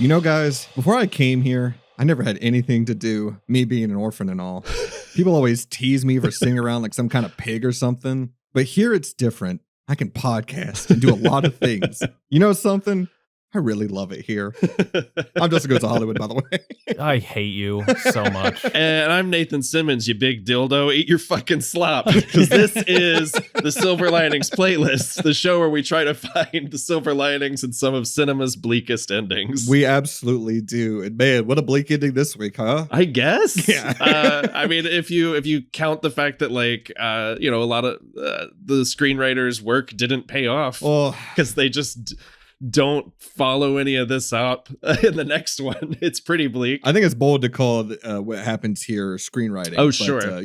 You know, guys, before I came here, I never had anything to do, me being an orphan and all. People always tease me for sitting around like some kind of pig or something. But here it's different. I can podcast and do a lot of things. You know something? I really love it here. I'm Justin Goes to Hollywood, by the way. I hate you so much. And I'm Nathan Simmons, you big dildo. Eat your fucking slop. Because this is the Silver Linings Playlist, the show where we try to find the silver linings in some of cinema's bleakest endings. We absolutely do. And man, what a bleak ending this week, huh? I guess. Yeah. I mean, if you count the fact that a lot of the screenwriters' work didn't pay off because they just don't follow any of this up in the next one. It's pretty bleak. I think it's bold to call what happens here screenwriting. Oh, sure.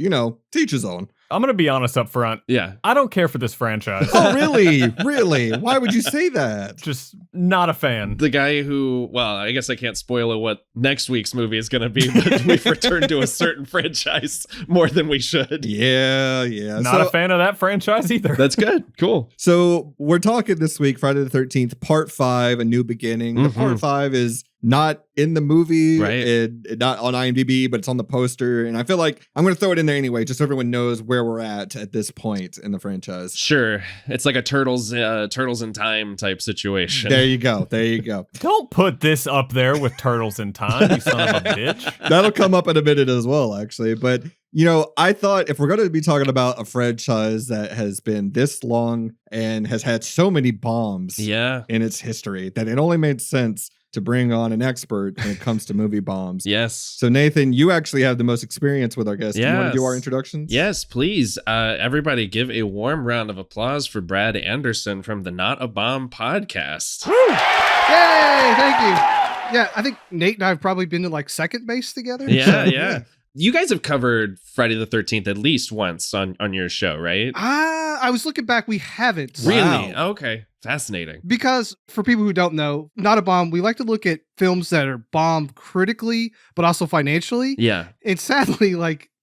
Teach his own. I'm going to be honest up front. Yeah. I don't care for this franchise. Oh, really? Really? Why would you say that? Just not a fan. The guy who, well, I guess I can't spoil what next week's movie is going to be, but we've returned to a certain franchise more than we should. Yeah. Not a fan of that franchise either. That's good. Cool. So we're talking this week, Friday the 13th, Part 5, A New Beginning. The Part 5 is not in the movie, right? Not on IMDb, but it's on the poster. And I feel like I'm going to throw it in there anyway, just so everyone knows where we're at this point in the franchise. Sure. It's like a Turtles in Time type situation. There you go. Don't put this up there with Turtles in Time, you son of a bitch. That'll come up in a minute as well, actually. But, I thought if we're going to be talking about a franchise that has been this long and has had so many bombs in its history, that it only made sense to bring on an expert when it comes to movie bombs. Yes. So Nathan, you actually have the most experience with our guests. Yes. Do you want to do our introductions? Yes, please. Everybody give a warm round of applause for Brad Anderson from the Not a Bomb podcast. Woo! Yay! Thank you. Yeah, I think Nate and I have probably been to like second base together. Yeah. You guys have covered Friday the 13th at least once on your show, right? I was looking back. We haven't. Really? Wow. Okay. Fascinating. Because for people who don't know, Not a Bomb, we like to look at films that are bombed critically, but also financially. Yeah. And sadly,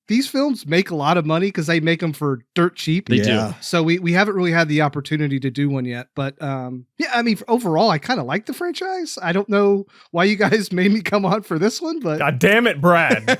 these films make a lot of money because they make them for dirt cheap. They do. So we haven't really had the opportunity to do one yet. But overall, I kind of like the franchise. I don't know why you guys made me come on for this one, but God damn it, Brad.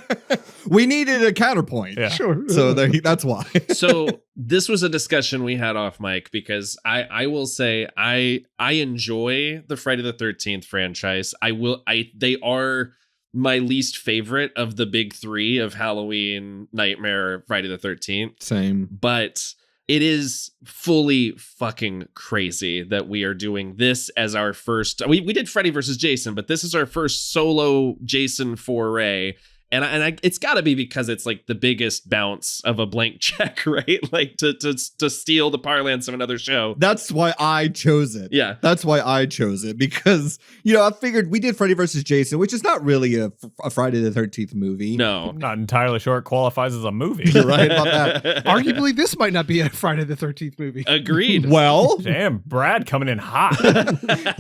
We needed a counterpoint. Yeah. Sure. So that's why. So this was a discussion we had off mic because I will say I enjoy the Friday the 13th franchise. They are my least favorite of the big three of Halloween, Nightmare, Friday the 13th. Same. But it is fully fucking crazy that we are doing this as our first. We did Freddy versus Jason, but this is our first solo Jason foray. And it's got to be because it's like the biggest bounce of a blank check, right? Like to steal the parlance of another show. That's why I chose it. Yeah. That's why I chose it because, I figured we did Freddy versus Jason, which is not really a Friday the 13th movie. No. Not entirely sure it qualifies as a movie. You're right about that. arguably this might not be a Friday the 13th movie. Agreed. Well. Damn, Brad coming in hot.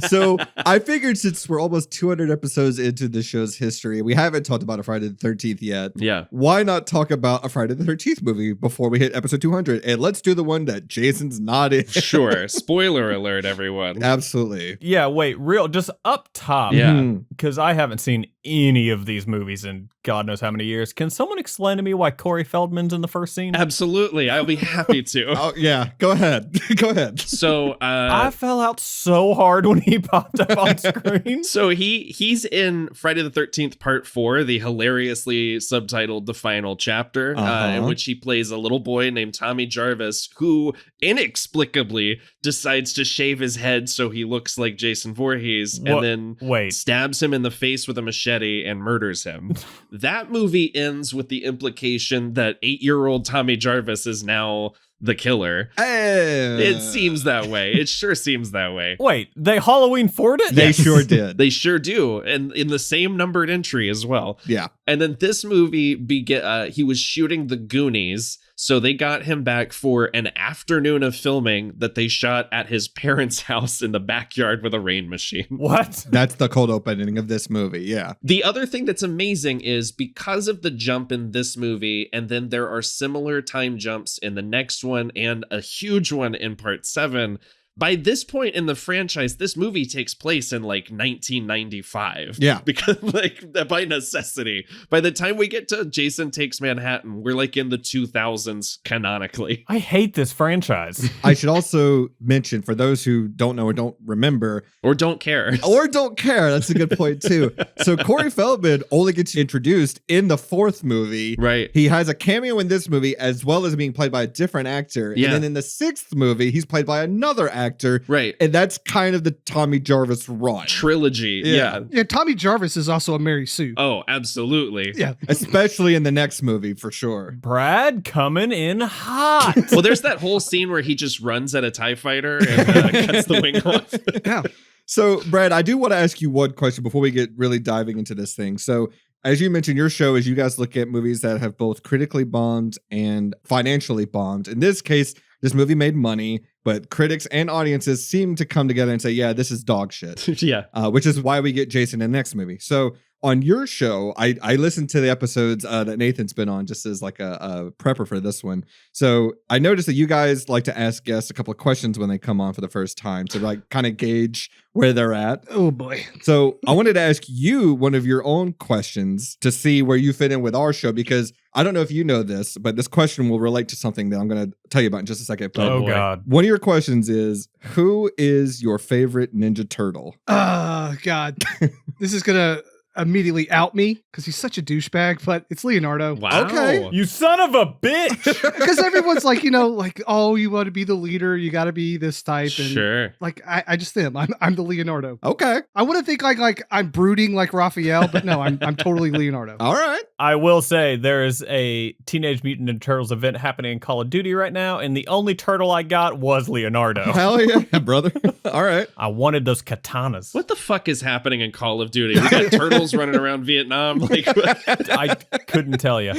So I figured since we're almost 200 episodes into the show's history, we haven't talked about a Friday the 13th yet. Yeah. Why not talk about a Friday the 13th movie before we hit episode 200? And let's do the one that Jason's not in. Sure. Spoiler alert, everyone. Absolutely. Yeah, wait, just up top. Yeah. Because I haven't seen any of these movies in God knows how many years. Can someone explain to me why Corey Feldman's in the first scene? Absolutely. I'll be happy to. Oh, yeah. Go ahead. Go ahead. So I fell out so hard when he popped up on screen. So he's in Friday the 13th Part 4, the hilariously subtitled The Final Chapter, in which he plays a little boy named Tommy Jarvis, who inexplicably decides to shave his head so he looks like Jason Voorhees, and then stabs him in the face with a machete and murders him. That movie ends with the implication that 8-year-old Tommy Jarvis is now the killer. It seems that way. It sure seems that way. Wait, they Halloween Ford it? They sure did. They sure do. And in the same numbered entry as well. Yeah. And then this movie, he was shooting The Goonies, so they got him back for an afternoon of filming that they shot at his parents' house in the backyard with a rain machine. What? That's the cold opening of this movie, yeah. The other thing that's amazing is because of the jump in this movie, and then there are similar time jumps in the next one and a huge one in Part 7, by this point in the franchise, this movie takes place in like 1995. Yeah. Because like by necessity, by the time we get to Jason Takes Manhattan, we're like in the 2000s canonically. I hate this franchise. I should also mention, for those who don't know or don't remember, Or don't care. That's a good point too. So Corey Feldman only gets introduced in the fourth movie. Right. He has a cameo in this movie as well as being played by a different actor. Yeah. And then in the sixth movie, he's played by another actor. Right. And that's kind of the Tommy Jarvis run. Trilogy. Yeah. Yeah, Tommy Jarvis is also a Mary Sue. Oh, absolutely. Yeah. Especially in the next movie, for sure. Brad coming in hot. Well, there's that whole scene where he just runs at a TIE fighter and cuts the wing off. Yeah. So, Brad, I do want to ask you one question before we get really diving into this thing. So, as you mentioned, your show is you guys look at movies that have both critically bombed and financially bombed. In this case, this movie made money, but critics and audiences seem to come together and say, yeah, this is dog shit. Yeah. Which is why we get Jason in the next movie. So on your show, I listened to the episodes that Nathan's been on just as like a prepper for this one. So I noticed that you guys like to ask guests a couple of questions when they come on for the first time to like kind of gauge where they're at. Oh boy. So I wanted to ask you one of your own questions to see where you fit in with our show, because I don't know if you know this, but this question will relate to something that I'm going to tell you about in just a second. But Oh, God. one of your questions is, who is your favorite Ninja Turtle? Oh, God. This is going to immediately out me because he's such a douchebag, but it's Leonardo. Wow. Okay. You son of a bitch. Because everyone's like, like, oh, you want to be the leader, you got to be this type. And Sure. like, I just am. I'm the Leonardo. Okay. I wouldn't think like I'm brooding like Raphael, but no, I'm totally Leonardo. All right. I will say there is a Teenage Mutant Ninja Turtles event happening in Call of Duty right now, and the only turtle I got was Leonardo. Hell yeah, brother. All right. I wanted those katanas. What the fuck is happening in Call of Duty? We got turtles running around Vietnam. Like, I couldn't tell you.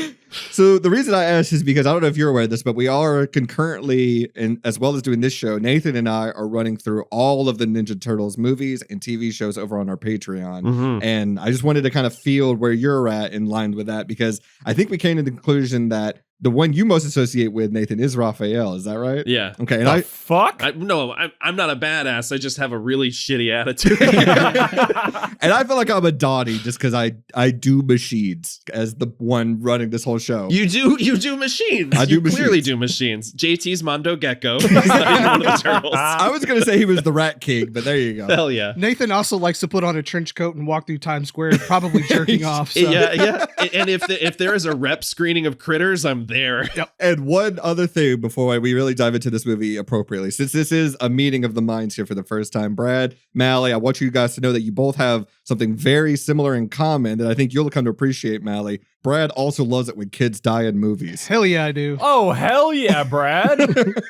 So the reason I asked is because I don't know if you're aware of this, but we are concurrently, and as well as doing this show, Nathan and I are running through all of the Ninja Turtles movies and TV shows over on our Patreon. Mhm. And I just wanted to kind of feel where you're at in line with that, because I think we came to the conclusion that the one you most associate with, Nathan, is Raphael. Is that right? yeah. Okay. And The fuck? No, I'm not a badass. I just have a really shitty attitude. and I feel like I'm a Donnie just because I do machines as the one running this whole show. You do machines. I do You clearly machines. do machines. JT's Mondo Gecko. He's not even one of the turtles. I was going to say he was the Rat King, but there you go. Hell yeah. Nathan also likes to put on a trench coat and walk through Times Square, probably jerking off. So. Yeah. And if there is a rep screening of Critters, I'm there. And one other thing before we really dive into this movie appropriately, since this is a meeting of the minds here for the first time, Brad, Mally, I want you guys to know that you both have something very similar in common that I think you'll come to appreciate, Mally. Brad also loves it when kids die in movies. Hell yeah, I do. Oh, hell yeah, Brad.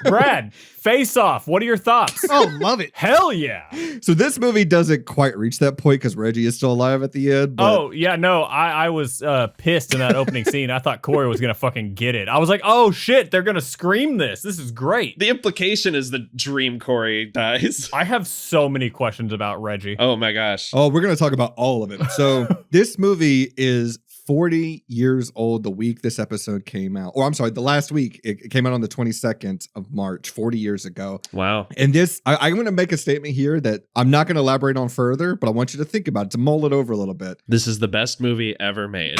Brad, Face Off. What are your thoughts? Oh, love it. Hell yeah. So this movie doesn't quite reach that point because Reggie is still alive at the end. But Oh, yeah, no, I was pissed in that opening scene. I thought Corey was going to fucking get it. I was like, oh, shit, they're going to scream this. This is great. The implication is the dream Corey dies. I have so many questions about Reggie. Oh my gosh. Oh, we're going to talk about all of it. So this movie is 40 years old the week this episode came out. Or I'm sorry, the last week. It came out on the 22nd of March, 40 years ago. Wow. And this, I'm going to make a statement here that I'm not going to elaborate on further, but I want you to think about it, to mull it over a little bit. This is the best movie ever made.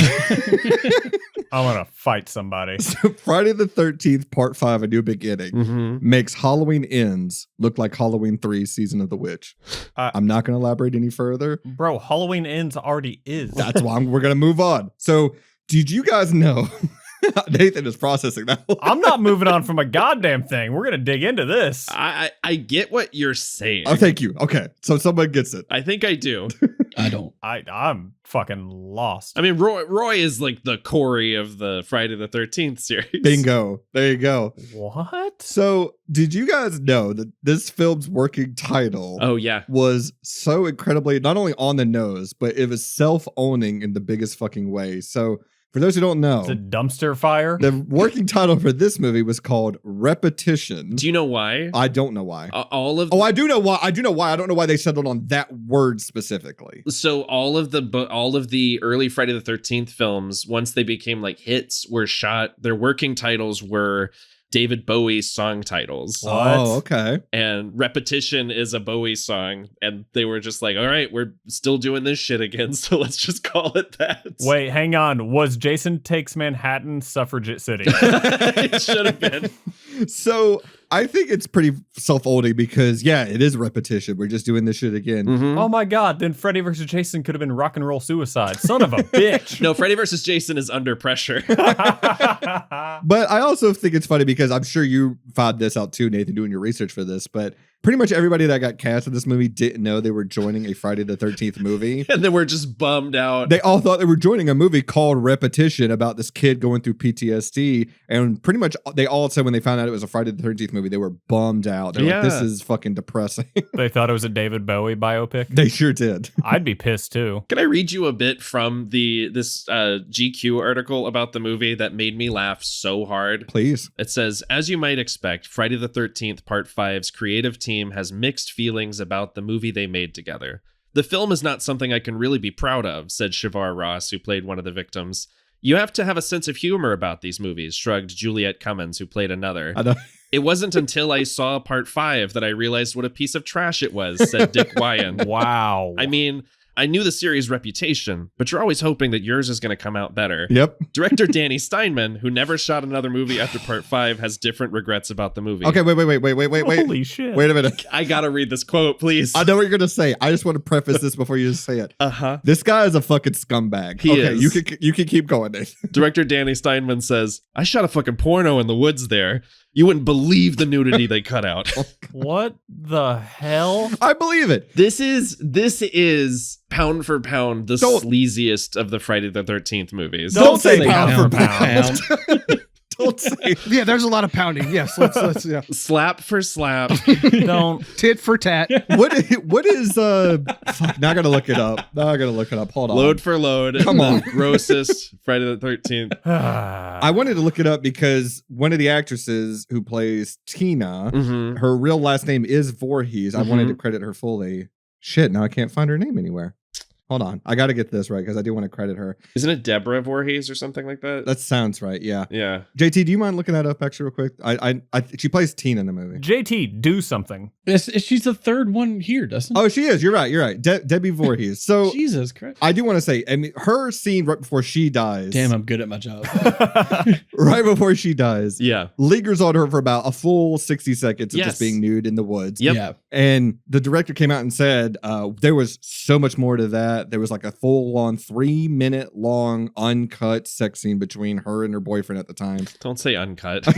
I want to fight somebody. So Friday the 13th, Part 5, A New Beginning, Mm-hmm. makes Halloween Ends look like Halloween 3, Season of the Witch. I'm not going to elaborate any further. Bro, Halloween Ends already is. That's why we're going to move on. So did you guys know? Nathan is processing that. I'm not moving on from a goddamn thing. We're going to dig into this. I get what you're saying. Oh, thank you. Okay. So someone gets it. I think I do. I don't. I'm fucking lost. I mean, Roy is like the Corey of the Friday the 13th series. Bingo. There you go. What? So did you guys know that this film's working title Oh, yeah. was so incredibly not only on the nose, but it was self-owning in the biggest fucking way. So for those who don't know, It's a dumpster fire? the working title for this movie was called Repetition. Do you know why? I don't know why. All of Oh, I do know why. I don't know why they settled on that word specifically. So all of the early Friday the 13th films, once they became like hits, were shot. Their working titles were David Bowie song titles. What? Oh, okay. And Repetition is a Bowie song. And they were just like, all right, we're still doing this shit again, so let's just call it that. Wait, hang on. Was Jason Takes Manhattan Suffragette City? It should have been. So I think it's pretty self-olding because, yeah, it is repetition. We're just doing this shit again. Mhm. Oh my God, then Freddy vs. Jason could have been Rock and Roll Suicide. Son of a bitch. No, Freddy vs. Jason is Under Pressure. But I also think it's funny because I'm sure you found this out too, Nathan, doing your research for this. But pretty much everybody that got cast in this movie didn't know they were joining a Friday the 13th movie. And then we're just bummed out. They all thought they were joining a movie called Repetition about this kid going through PTSD. And pretty much they all said when they found out it was a Friday the 13th movie, they were bummed out. They're like, this is fucking depressing. They thought it was a David Bowie biopic. They sure did. I'd be pissed too. Can I read you a bit from this GQ article about the movie that made me laugh so hard? Please. It says, as you might expect, Friday the 13th Part 5's creative team has mixed feelings about the movie they made together. The film is not something I can really be proud of, said Shavar Ross, who played one of the victims. You have to have a sense of humor about these movies, shrugged Juliette Cummins, who played another. I know. It wasn't until I saw Part 5 that I realized what a piece of trash it was, said Dick Wyan. Wow. I mean, I knew the series' reputation, but you're always hoping that yours is going to come out better. Yep. Director Danny Steinman, who never shot another movie after Part 5, has different regrets about the movie. Okay, wait. Holy shit. Wait a minute. I gotta read this quote, please. I know what you're going to say. I just want to preface this before you just say it. Uh-huh. This guy is a fucking scumbag. He okay, is. you can keep going, Nathan. Director Danny Steinman says, I shot a fucking porno in the woods there. You wouldn't believe the nudity they cut out. What the hell? I believe it. This is pound for pound the Don't- sleaziest of the Friday the 13th movies. Don't say pound pound for for pound. Don't say. Yeah, there's a lot of pounding. Yes, let's yeah. Slap for slap. Don't. Tit for tat. What is fuck, now I gotta look it up. Hold on. Load for load. Come on. Grossest Friday the 13th. I wanted to look it up because one of the actresses who plays Tina, Mhm. her real last name is Voorhees. I wanted Mhm. to credit her fully. Shit, now I can't find her name anywhere. Hold on. I got to get this right because I do want to credit her. Isn't it Deborah Voorhees or something like that? That sounds right. Yeah. Yeah. JT, do you mind looking that up actually real quick? I she plays Tina in the movie. JT, do something. She's the third one here, doesn't Oh, she is. You're right. Debbie Voorhees. So Jesus Christ. I do want to say, I mean, her scene right before she dies. Damn, I'm good at my job. Right before she dies. Yeah. Lingers on her for about a full 60 seconds of Yes. just being nude in the woods. Yep. Yeah. And the director came out and said there was so much more to that. There was like a full-on 3-minute long uncut sex scene between her and her boyfriend at the time. Don't say uncut.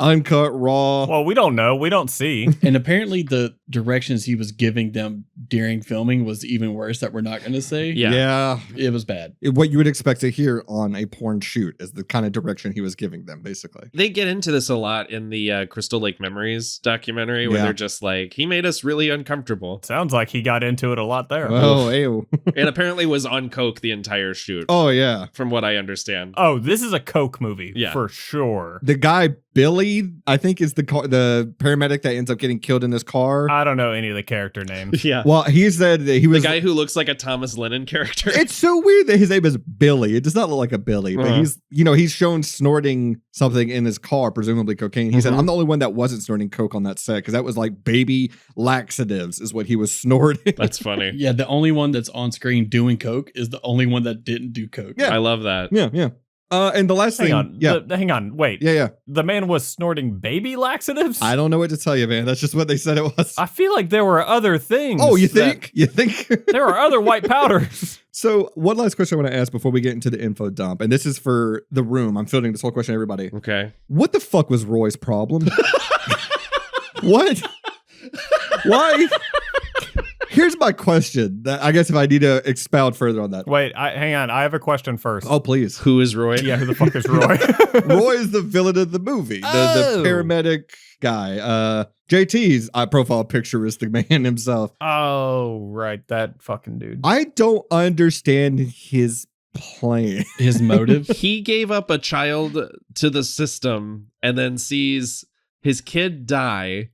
Uncut, raw. Well, we don't know. We don't see. And apparently the directions he was giving them during filming was even worse that we're not going to say. Yeah. It was bad. What you would expect to hear on a porn shoot is the kind of direction he was giving them, basically. They get into this a lot in the Crystal Lake Memories documentary where Yeah. they're just like, he made us really uncomfortable. Sounds like he got into it a lot there. Oh, ew. And apparently was on coke the entire shoot, Oh, yeah. from what I understand. Oh, this is a Coke movie. Yeah. For sure. The guy, Billy, I think is the paramedic that ends up getting killed in this car. I don't know any of the character names. Yeah. Well, he said that he The was... guy who looks like a Thomas Lennon character. It's so weird that his name is Billy. It does not look like a Billy, but Uh-huh. he's shown snorting something in his car, presumably cocaine. He said, Mhm. I'm the only one that wasn't snorting coke on that set because that was like baby laxatives is what he was snorting. That's funny. Yeah, the only one that's on screen doing coke is the only one that didn't do coke. Yeah. I love that. Yeah. And the last Hang thing, on. yeah, Hang on. Wait. yeah. The man was snorting baby laxatives? I don't know what to tell you, man. That's just what they said it was. I feel like there were other things. Oh, you that- think? You think? There are other white powders. So, one last question I want to ask before we get into the info dump, and this is for the room. I'm fielding this whole question, everybody. Okay. What the fuck was Roy's problem? What? Why? Here's my question. That I guess if I need to expound further on that. Wait, hang on. I have a question first. Oh, please. Who is Roy? Yeah, who the fuck is Roy? Roy is the villain of the movie, the Oh. paramedic guy. JT's profile picture is the man himself. Oh, right. That fucking dude. I don't understand his plan. His motive. He gave up a child to the system and then sees his kid die.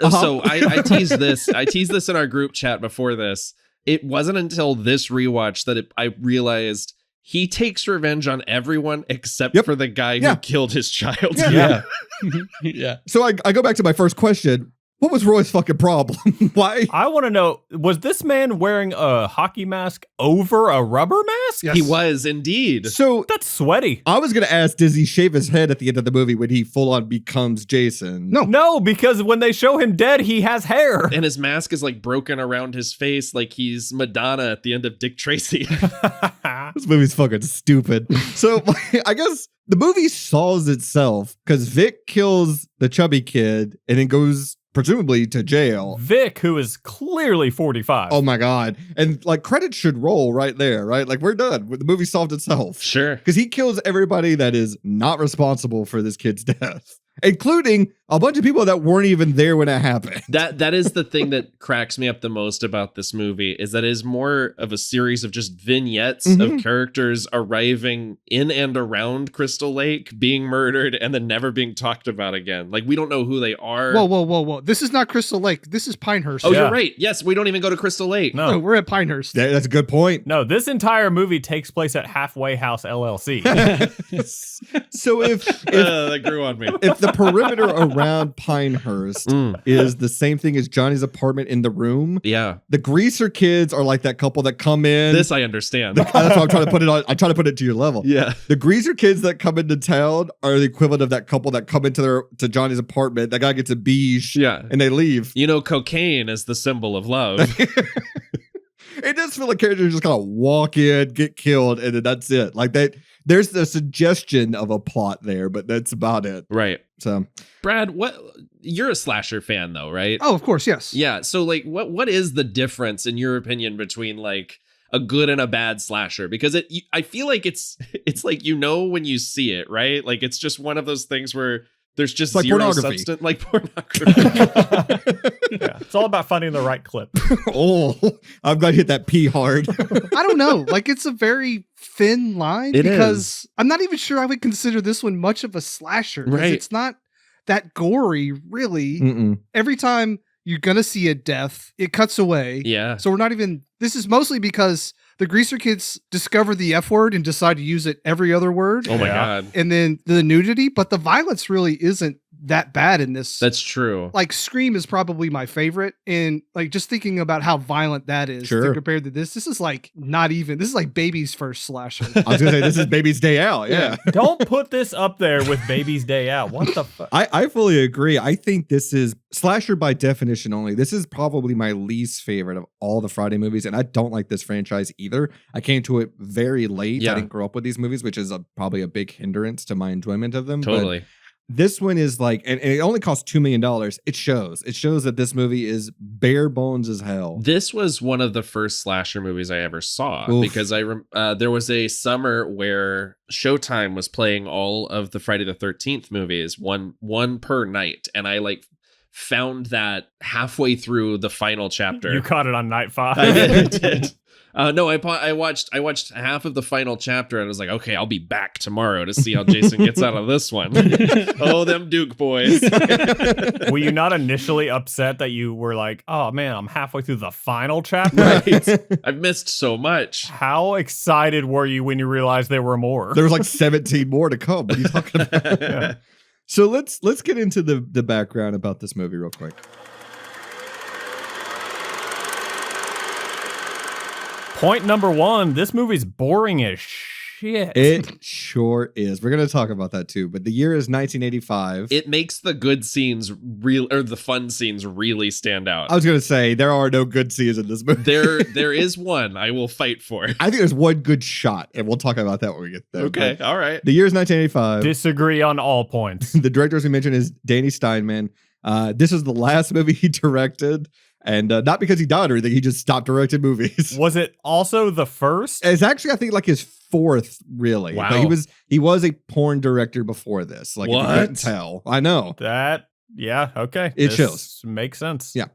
So I teased this. I teased this in our group chat before this. It wasn't until this rewatch that I realized he takes revenge on everyone except Yep. for the guy Yeah. who killed his child. Yeah. Yeah. So I go back to my first question. What was Roy's fucking problem? Why? I want to know, was this man wearing a hockey mask over a rubber mask? Yes. He was indeed. So That's sweaty. I was going to ask, does he shave his head at the end of the movie when he full on becomes Jason? No. No, because when they show him dead, he has hair. And his mask is like broken around his face like he's Madonna at the end of Dick Tracy. This movie's fucking stupid. So I guess the movie solves itself because Vic kills the chubby kid and then goes presumably to jail. Vic, who is clearly 45. Oh my God. And like credits should roll right there, right? Like we're done. The movie solved itself. Sure. Because he kills everybody that is not responsible for this kid's death, including a bunch of people that weren't even there when it happened. That is the thing that cracks me up the most about this movie is that it is more of a series of just vignettes of characters arriving in and around Crystal Lake, being murdered, and then never being talked about again. Like we don't know who they are. Whoa. This is not Crystal Lake. This is Pinehurst. Oh, Yeah. you're right. Yes, we don't even go to Crystal Lake. No. We're at Pinehurst. Yeah, that's a good point. No, this entire movie takes place at Halfway House LLC. So if That grew on me. if the perimeter around Pinehurst is the same thing as Johnny's apartment in The Room, Yeah, the greaser kids are like that couple that come in. this I understand. That's why I'm trying to put it on. I try to put it to your level. Yeah. The greaser kids that come into town are the equivalent of that couple that come into to Johnny's apartment. That guy gets a beige, Yeah. and they leave. You know, cocaine is the symbol of love. It does feel like characters just kind of walk in, get killed, and then that's it. Like that, there's the suggestion of a plot there, but that's about it. Right. So, Brad, you're a slasher fan though, right? Oh, of course, yes. Yeah. So like what is the difference in your opinion between like a good and a bad slasher? Because I feel like it's like when you see it, right? Like it's just one of those things where there's just like zero pornography. substance, like pornography. Yeah, it's all about finding the right clip. oh, I'm glad you hit that P hard. I don't know. Like it's a very thin line It because is. I'm not even sure I would consider this one much of a slasher. 'Cause Right. It's not that gory, really. Mm-mm. Every time you're gonna see a death, it cuts away. Yeah. So we're not even. This is mostly because the greaser kids discover the F word and decide to use it every other word. Oh my Yeah. God. And then the nudity, but the violence really isn't that bad in this. That's true. Like Scream is probably my favorite, and like just thinking about how violent that is Sure. compared to this is like not even. This is like baby's first slasher. I was gonna say this is Baby's Day Out. Yeah. Don't put this up there with Baby's Day Out. What the fuck? I fully agree. I think this is slasher by definition only. This is probably my least favorite of all the Friday movies, and I don't like this franchise either. I came to it very late. Yeah. I didn't grow up with these movies, which is probably a big hindrance to my enjoyment of them. But Totally. this one is like, and it only costs $2 million. It shows that this movie is bare bones as hell. This was one of the first slasher movies I ever saw Oof. because there was a summer where Showtime was playing all of the Friday the 13th movies, one per night, and I like found that halfway through the final chapter. You caught it on night 5. I did. No, I watched half of the final chapter and I was like, okay, I'll be back tomorrow to see how Jason gets out of this one. Oh, them Duke boys. Were you not initially upset that you were like, oh man, I'm halfway through the final chapter? Right. I've missed so much. How excited were you when you realized there were more? There was like 17 more to come. What are you talking about? Yeah. So let's get into the background about this movie real quick. Point number 1, this movie's boring as shit. It sure is. We're going to talk about that too. But the year is 1985. It makes the good scenes the fun scenes really stand out. I was going to say there are no good scenes in this movie. There is one I will fight for. I think there's one good shot, and we'll talk about that when we get there. Okay, But all right. the year is 1985. Disagree on all points. The director, as we mentioned, is Danny Steinman. This is the last movie he directed. And not because he died or anything, he just stopped directing movies. Was it also the first? It's actually, I think, like his fourth, really. Wow. But he was a porn director before this. Like, if you couldn't What? tell. I know. Yeah, okay. It This shows. Makes sense. Yeah.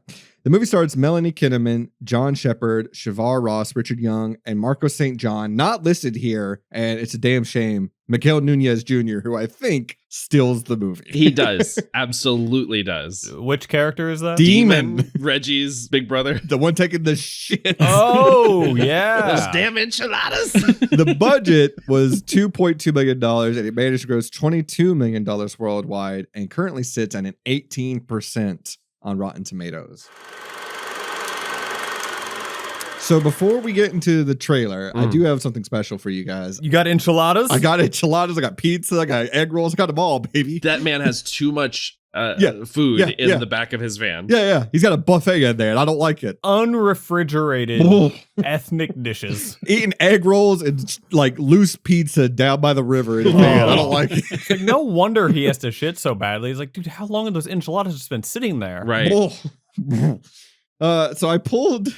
The movie stars Melanie Kinnaman, John Shepard, Shavar Ross, Richard Young, and Marco St. John, not listed here, and it's a damn shame. Miguel Nunez Jr., who I think steals the movie. He does. Absolutely does. Which character is that? Demon. Reggie's big brother. The one taking the shit. Oh, yeah. Those damn enchiladas. The budget was $2.2 million, and it managed to gross $22 million worldwide, and currently sits at an 18% on Rotten Tomatoes. So before we get into the trailer, I do have something special for you guys. You got enchiladas? I got enchiladas, I got pizza, I got egg rolls, I got them all, baby. That man has too much food in the back of his van. Yeah. He's got a buffet in there, and I don't like it. Unrefrigerated ethnic dishes. Eating egg rolls and like loose pizza down by the river. And I don't like it. It's like, no wonder he has to shit so badly. He's like, dude, how long have those enchiladas just been sitting there? Right. So I pulled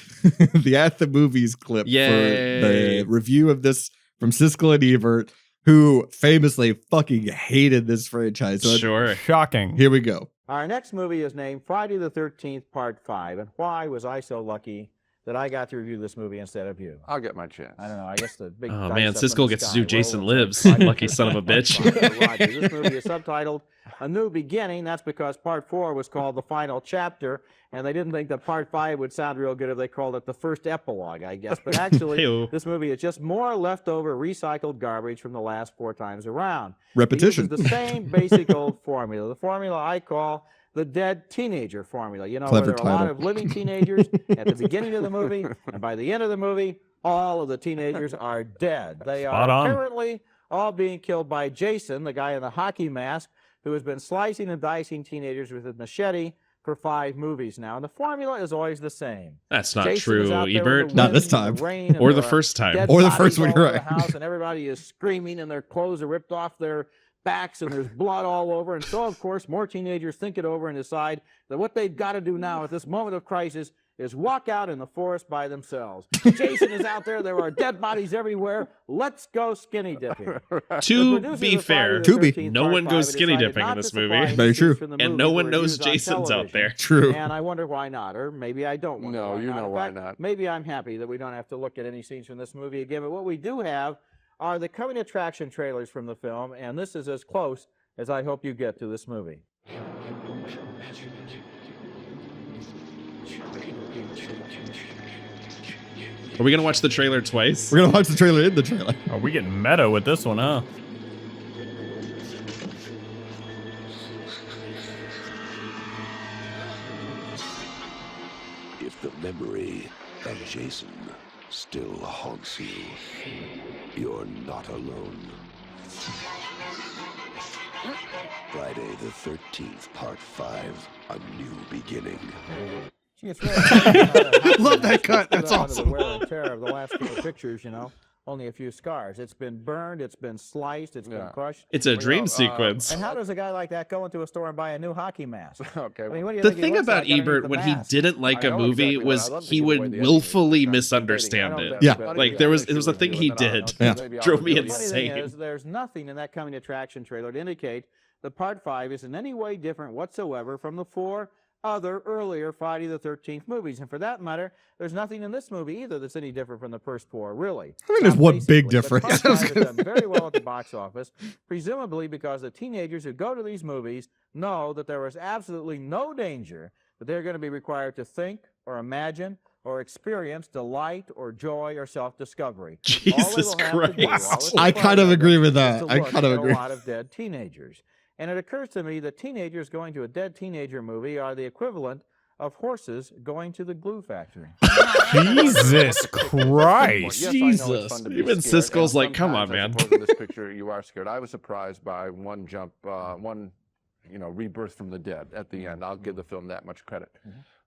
the At the Movies clip for the review of this from Siskel and Ebert, who famously fucking hated this franchise. So Sure. Shocking. Here we go. Our next movie is named Friday the 13th, Part 5. And why was I so lucky that I got to review this movie instead of you? I'll get my chance. I don't know. I guess the big. Oh dice man, up in Siskel the gets to sky do Jason rolls Lives. Friday Lucky the son of a 13th, bitch. Part 5. Roger, this movie is subtitled A New Beginning. That's because Part 4 was called The Final Chapter, and they didn't think that Part 5 would sound real good if they called it The First Epilogue, I guess. But actually, Ew. this movie is just more leftover recycled garbage from the last 4 times around. Repetition. It uses the same basic old formula, the formula I call the dead teenager formula. You know, Clever where there are a lot title. of living teenagers at the beginning of the movie, and by the end of the movie, all of the teenagers are dead. They Spot are on. apparently all being killed by Jason, the guy in the hockey mask, who has been slicing and dicing teenagers with a machete for 5 movies now. And the formula is always the same. That's not Jason is true, out there in Ebert. the Not wind this and time. the rain, Or and the there are first time. dead Or the bodies first one, all you're over right. the house, and everybody is screaming, and their clothes are ripped off their backs, and there's blood all over. And so, of course, more teenagers think it over and decide that what they've got to do now at this moment of crisis is walk out in the forest by themselves. Jason is out there. There are dead bodies everywhere. Let's go skinny dipping. To be fair, no one goes skinny dipping in this movie. Very true. And no one knows Jason's out there. True. And I wonder why not, or maybe I don't wonder No, why you not. know In why fact, not. Maybe I'm happy that we don't have to look at any scenes from this movie again. But what we do have are the coming attraction trailers from the film, and this is as close as I hope you get to this movie. Are we going to watch the trailer twice? We're going to watch the trailer in the trailer. Are we getting meta with this one, huh? If the memory of Jason still haunts you, you're not alone. Friday the 13th, Part 5, A New Beginning. Gee, it's really Love that cut. That's Under awesome. The wear and tear of the last couple pictures, you know, only a few scars. It's been burned, it's been sliced, it's been crushed. It's a dream sequence. And how does a guy like that go into a store and buy a new hockey mask? Okay. I mean, what do you The think he thing looks about like underneath Ebert the when he mask? didn't like I a know movie exactly what was I love to he give would away the willfully ending. misunderstand I it. don't Yeah. bet Like you there I was bet it was you a thing would he do it, but I did. don't know. Maybe I'll Drove me do it. The funny thing insane. is, there's nothing in that coming attraction trailer to indicate that Part 5 is in any way different whatsoever from the 4 other earlier Friday the 13th movies. And for that matter, there's nothing in this movie either that's any different from the first 4, really. I mean, there's one big Basically, but difference. Part 5 has done very well at the box office, presumably because the teenagers who go to these movies know that there is absolutely no danger that they're going to be required to think or imagine or experience delight or joy or self-discovery. Jesus Christ. I kind of agree with that. I kind of agree. A lot of dead teenagers. And it occurs to me that teenagers going to a dead teenager movie are the equivalent of horses going to the glue factory. Jesus Christ. Yes, I know it's Jesus. fun to be Even scared, Siskel's and like, come on, sometimes, I man. suppose in this picture, you are scared. I was surprised by one rebirth from the dead at the end. I'll give the film that much credit.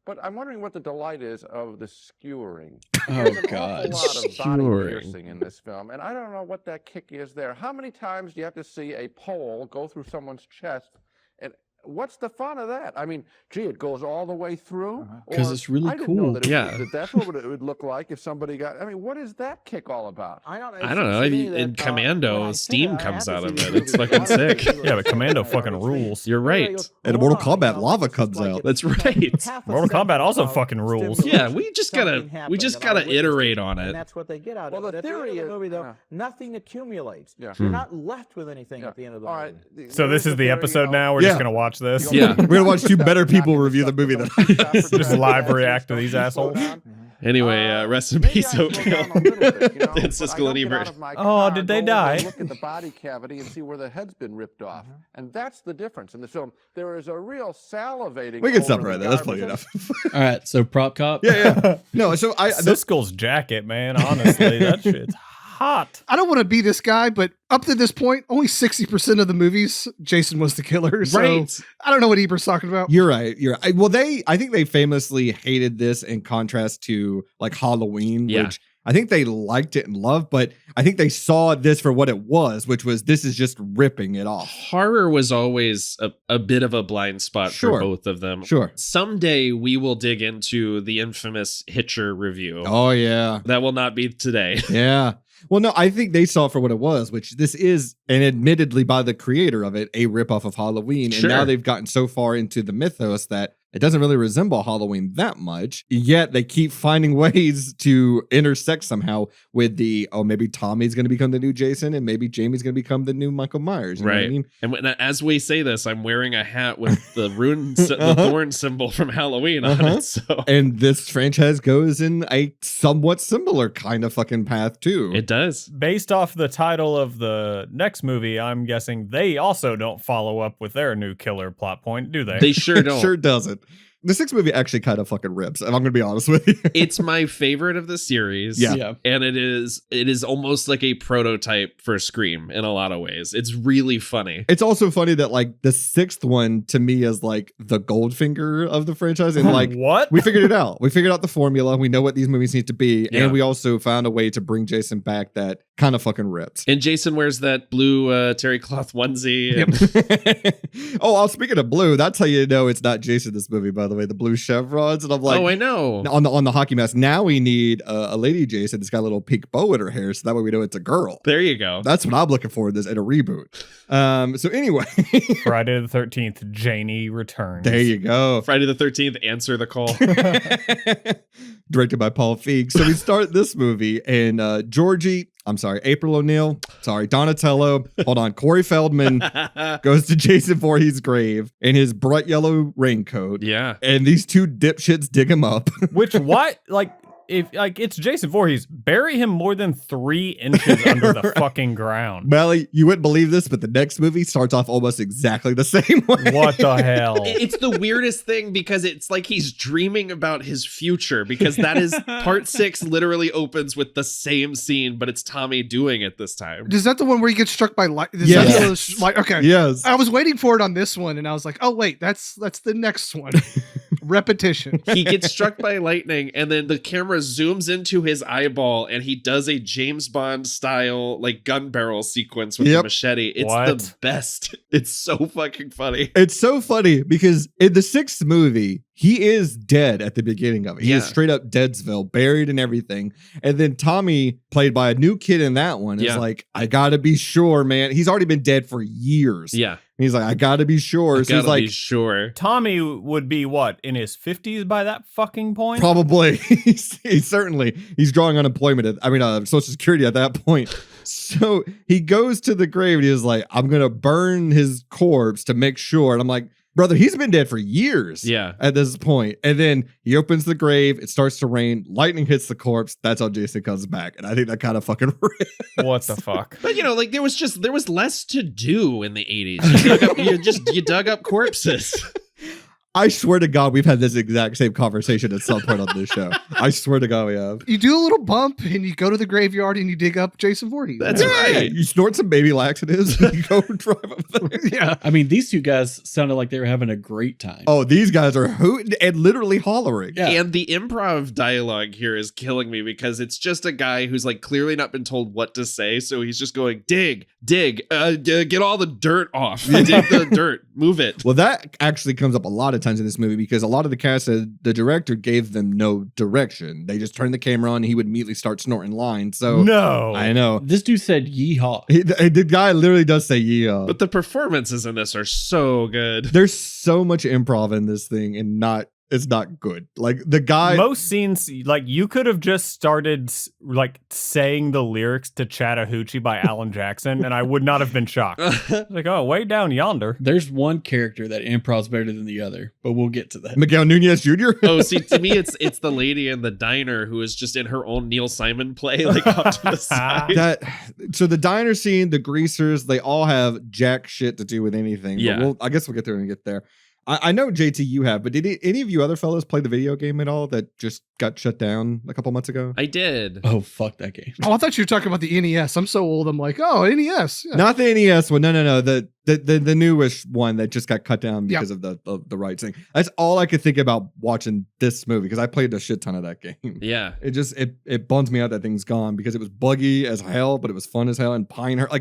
But I'm wondering what the delight is of the skewering. Oh, There's an God. awful lot of body Skewering. piercing in this film, and I don't know what that kick is there. How many times do you have to see a pole go through someone's chest? And what's the fun of that? I mean, gee, it goes all the way through. 'Cause Or, it's really I didn't know cool. that Yeah. that's what it would look like if somebody got. I mean, what is that kick all about? I don't know. In Commando, steam comes out of it. It's movie, fucking sick. Yeah, but Commando fucking rules. You're right. And Mortal Kombat lava comes out. That's right. Mortal Kombat also fucking rules. Yeah, we just gotta iterate on And it. that's what they get out Well, of the it. At the end theory of the is- movie, though, yeah. nothing accumulates. Yeah. You're not left with anything Yeah. at the end of the All movie. right. So this is the episode now. We're Yeah. just gonna watch this. Yeah. We're gonna watch two better people review the movie than Just live react to these assholes. Anyway, rest in peace, Oatmeal. And Siskel and Ebert. Oh, did they die? Look at the body cavity and see where the head's been ripped off, and that's the difference in the film. There is a real salivating. we can stop over right the there. That's plenty garbage. enough. All right, so prop cop. Yeah. No, so Siskel's jacket, man. Honestly, that shit's hot. I don't want to be this guy, but up to this point, only 60% of the movies, Jason was the killer. So Right. I don't know what Ebert's talking about. You're right. Well, I think they famously hated this in contrast to like Halloween, Yeah. which I think they liked it and loved, but I think they saw this for what it was, which was this is just ripping it off. Horror was always a bit of a blind spot Sure. for both of them. Sure. Someday we will dig into the infamous Hitcher review. Oh yeah. That will not be today. Yeah. Well, no, I think they saw it for what it was, which this is, and admittedly by the creator of it, a ripoff of Halloween. Sure. And now they've gotten so far into the mythos that it doesn't really resemble Halloween that much. Yet they keep finding ways to intersect somehow with maybe Tommy's going to become the new Jason and maybe Jamie's going to become the new Michael Myers. You know what Right. I mean? And as we say this, I'm wearing a hat with the the thorn symbol from Halloween on it. So And this franchise goes in a somewhat similar kind of fucking path too. it does. Based off the title of the next movie, I'm guessing they also don't follow up with their new killer plot point, do they? They sure don't. Sure doesn't. The sixth movie actually kind of fucking rips, and I'm gonna be honest with you. It's my favorite of the series. Yeah. And it is almost like a prototype for Scream in a lot of ways. It's really funny. It's also funny that like the sixth one to me is like the Goldfinger of the franchise, and like what? we figured it out. We figured out the formula. We know what these movies need to be, Yeah. and we also found a way to bring Jason back that kind of fucking rips. And Jason wears that blue terry cloth onesie. And Oh, speaking of blue, that's how you know it's not Jason this movie, by the way. The blue chevrons, and I'm like, oh, I know. on the hockey mask. Now we need a lady Jason that's got a little pink bow in her hair, so that way we know it's a girl. There you go. That's what I'm looking for in a reboot. So anyway, Friday the 13th, Janie returns. there you go. Friday the 13th, answer the call. Directed by Paul Feig. So we start this movie, and April O'Neil, Donatello, Corey Feldman goes to Jason Voorhees' grave in his bright yellow raincoat. Yeah. And these two dipshits dig him up. Which, what? Like, if like it's Jason Voorhees, bury him more than 3 inches under the fucking ground. Melly, you wouldn't believe this, but the next movie starts off almost exactly the same way. What the hell? It's the weirdest thing because it's like he's dreaming about his future because that is part 6 literally opens with the same scene, but it's Tommy doing it this time. Is that the one where he gets struck by light? Yes. Okay. Yes. I was waiting for it on this one, and I was like, "Oh wait, that's the next one." Repetition. He gets struck by lightning, and then the camera zooms into his eyeball, and he does a James Bond style like gun barrel sequence with the machete. It's the best. It's so fucking funny. It's so funny because in the 6th movie, he is dead at the beginning of it. He is straight up Deadsville, buried and everything. And then Tommy, played by a new kid in that one, is like, I gotta be sure, man. He's already been dead for years. Yeah. And he's like, I gotta be sure. So he's like, sure. Tommy would be what, in his 50s by that fucking point? Probably. he's certainly, he's drawing unemployment. Social Security at that point. So he goes to the grave and he's like, I'm gonna burn his corpse to make sure. And I'm like, brother, he's been dead for years at this point. And then he opens the grave, it starts to rain, lightning hits the corpse. That's how Jason comes back. And I think that kind of fucking rips. What the fuck? But like there was less to do in the 80s. You dug up corpses. I swear to God, we've had this exact same conversation at some point on this show. I swear to God, we have. You do a little bump and you go to the graveyard and you dig up Jason Voorhees. That's right. You snort some baby laxatives and you go drive up there. Yeah. I mean, these two guys sounded like they were having a great time. Oh, these guys are hooting and literally hollering. Yeah. And the improv dialogue here is killing me because it's just a guy who's like clearly not been told what to say. So he's just going, dig, get all the dirt off. Dig the dirt, move it. Well, that actually comes up a lot of times in this movie because a lot of the cast said the director gave them no direction. They just turned the camera on and he would immediately start snorting lines. So No. I know. This dude said yeehaw. The guy literally does say yeah. But the performances in this are so good. There's so much improv in this thing and it's not good. Like the guy Most scenes, like you could have just started like saying the lyrics to Chattahoochee by Alan Jackson, and I would not have been shocked. Like, oh, way down yonder. There's one character that improvs better than the other, but we'll get to that. Miguel Nunez Jr. Oh, see, to me, it's the lady in the diner who is just in her own Neil Simon play, like off to the side. So the diner scene, the greasers, they all have jack shit to do with anything. Yeah. But I guess we'll get there when we get there. I know JT you have, but did any of you other fellas play the video game at all that just got shut down a couple months ago? I did. Oh, fuck that game. Oh, I thought you were talking about the NES. I'm so old. I'm like, oh, NES. Yeah. Not the NES one. No. The newish one that just got cut down because of the rights thing. That's all I could think about watching this movie because I played a shit ton of that game. Yeah. It bums me out that thing's gone because it was buggy as hell, but it was fun as hell. And Pinehurst,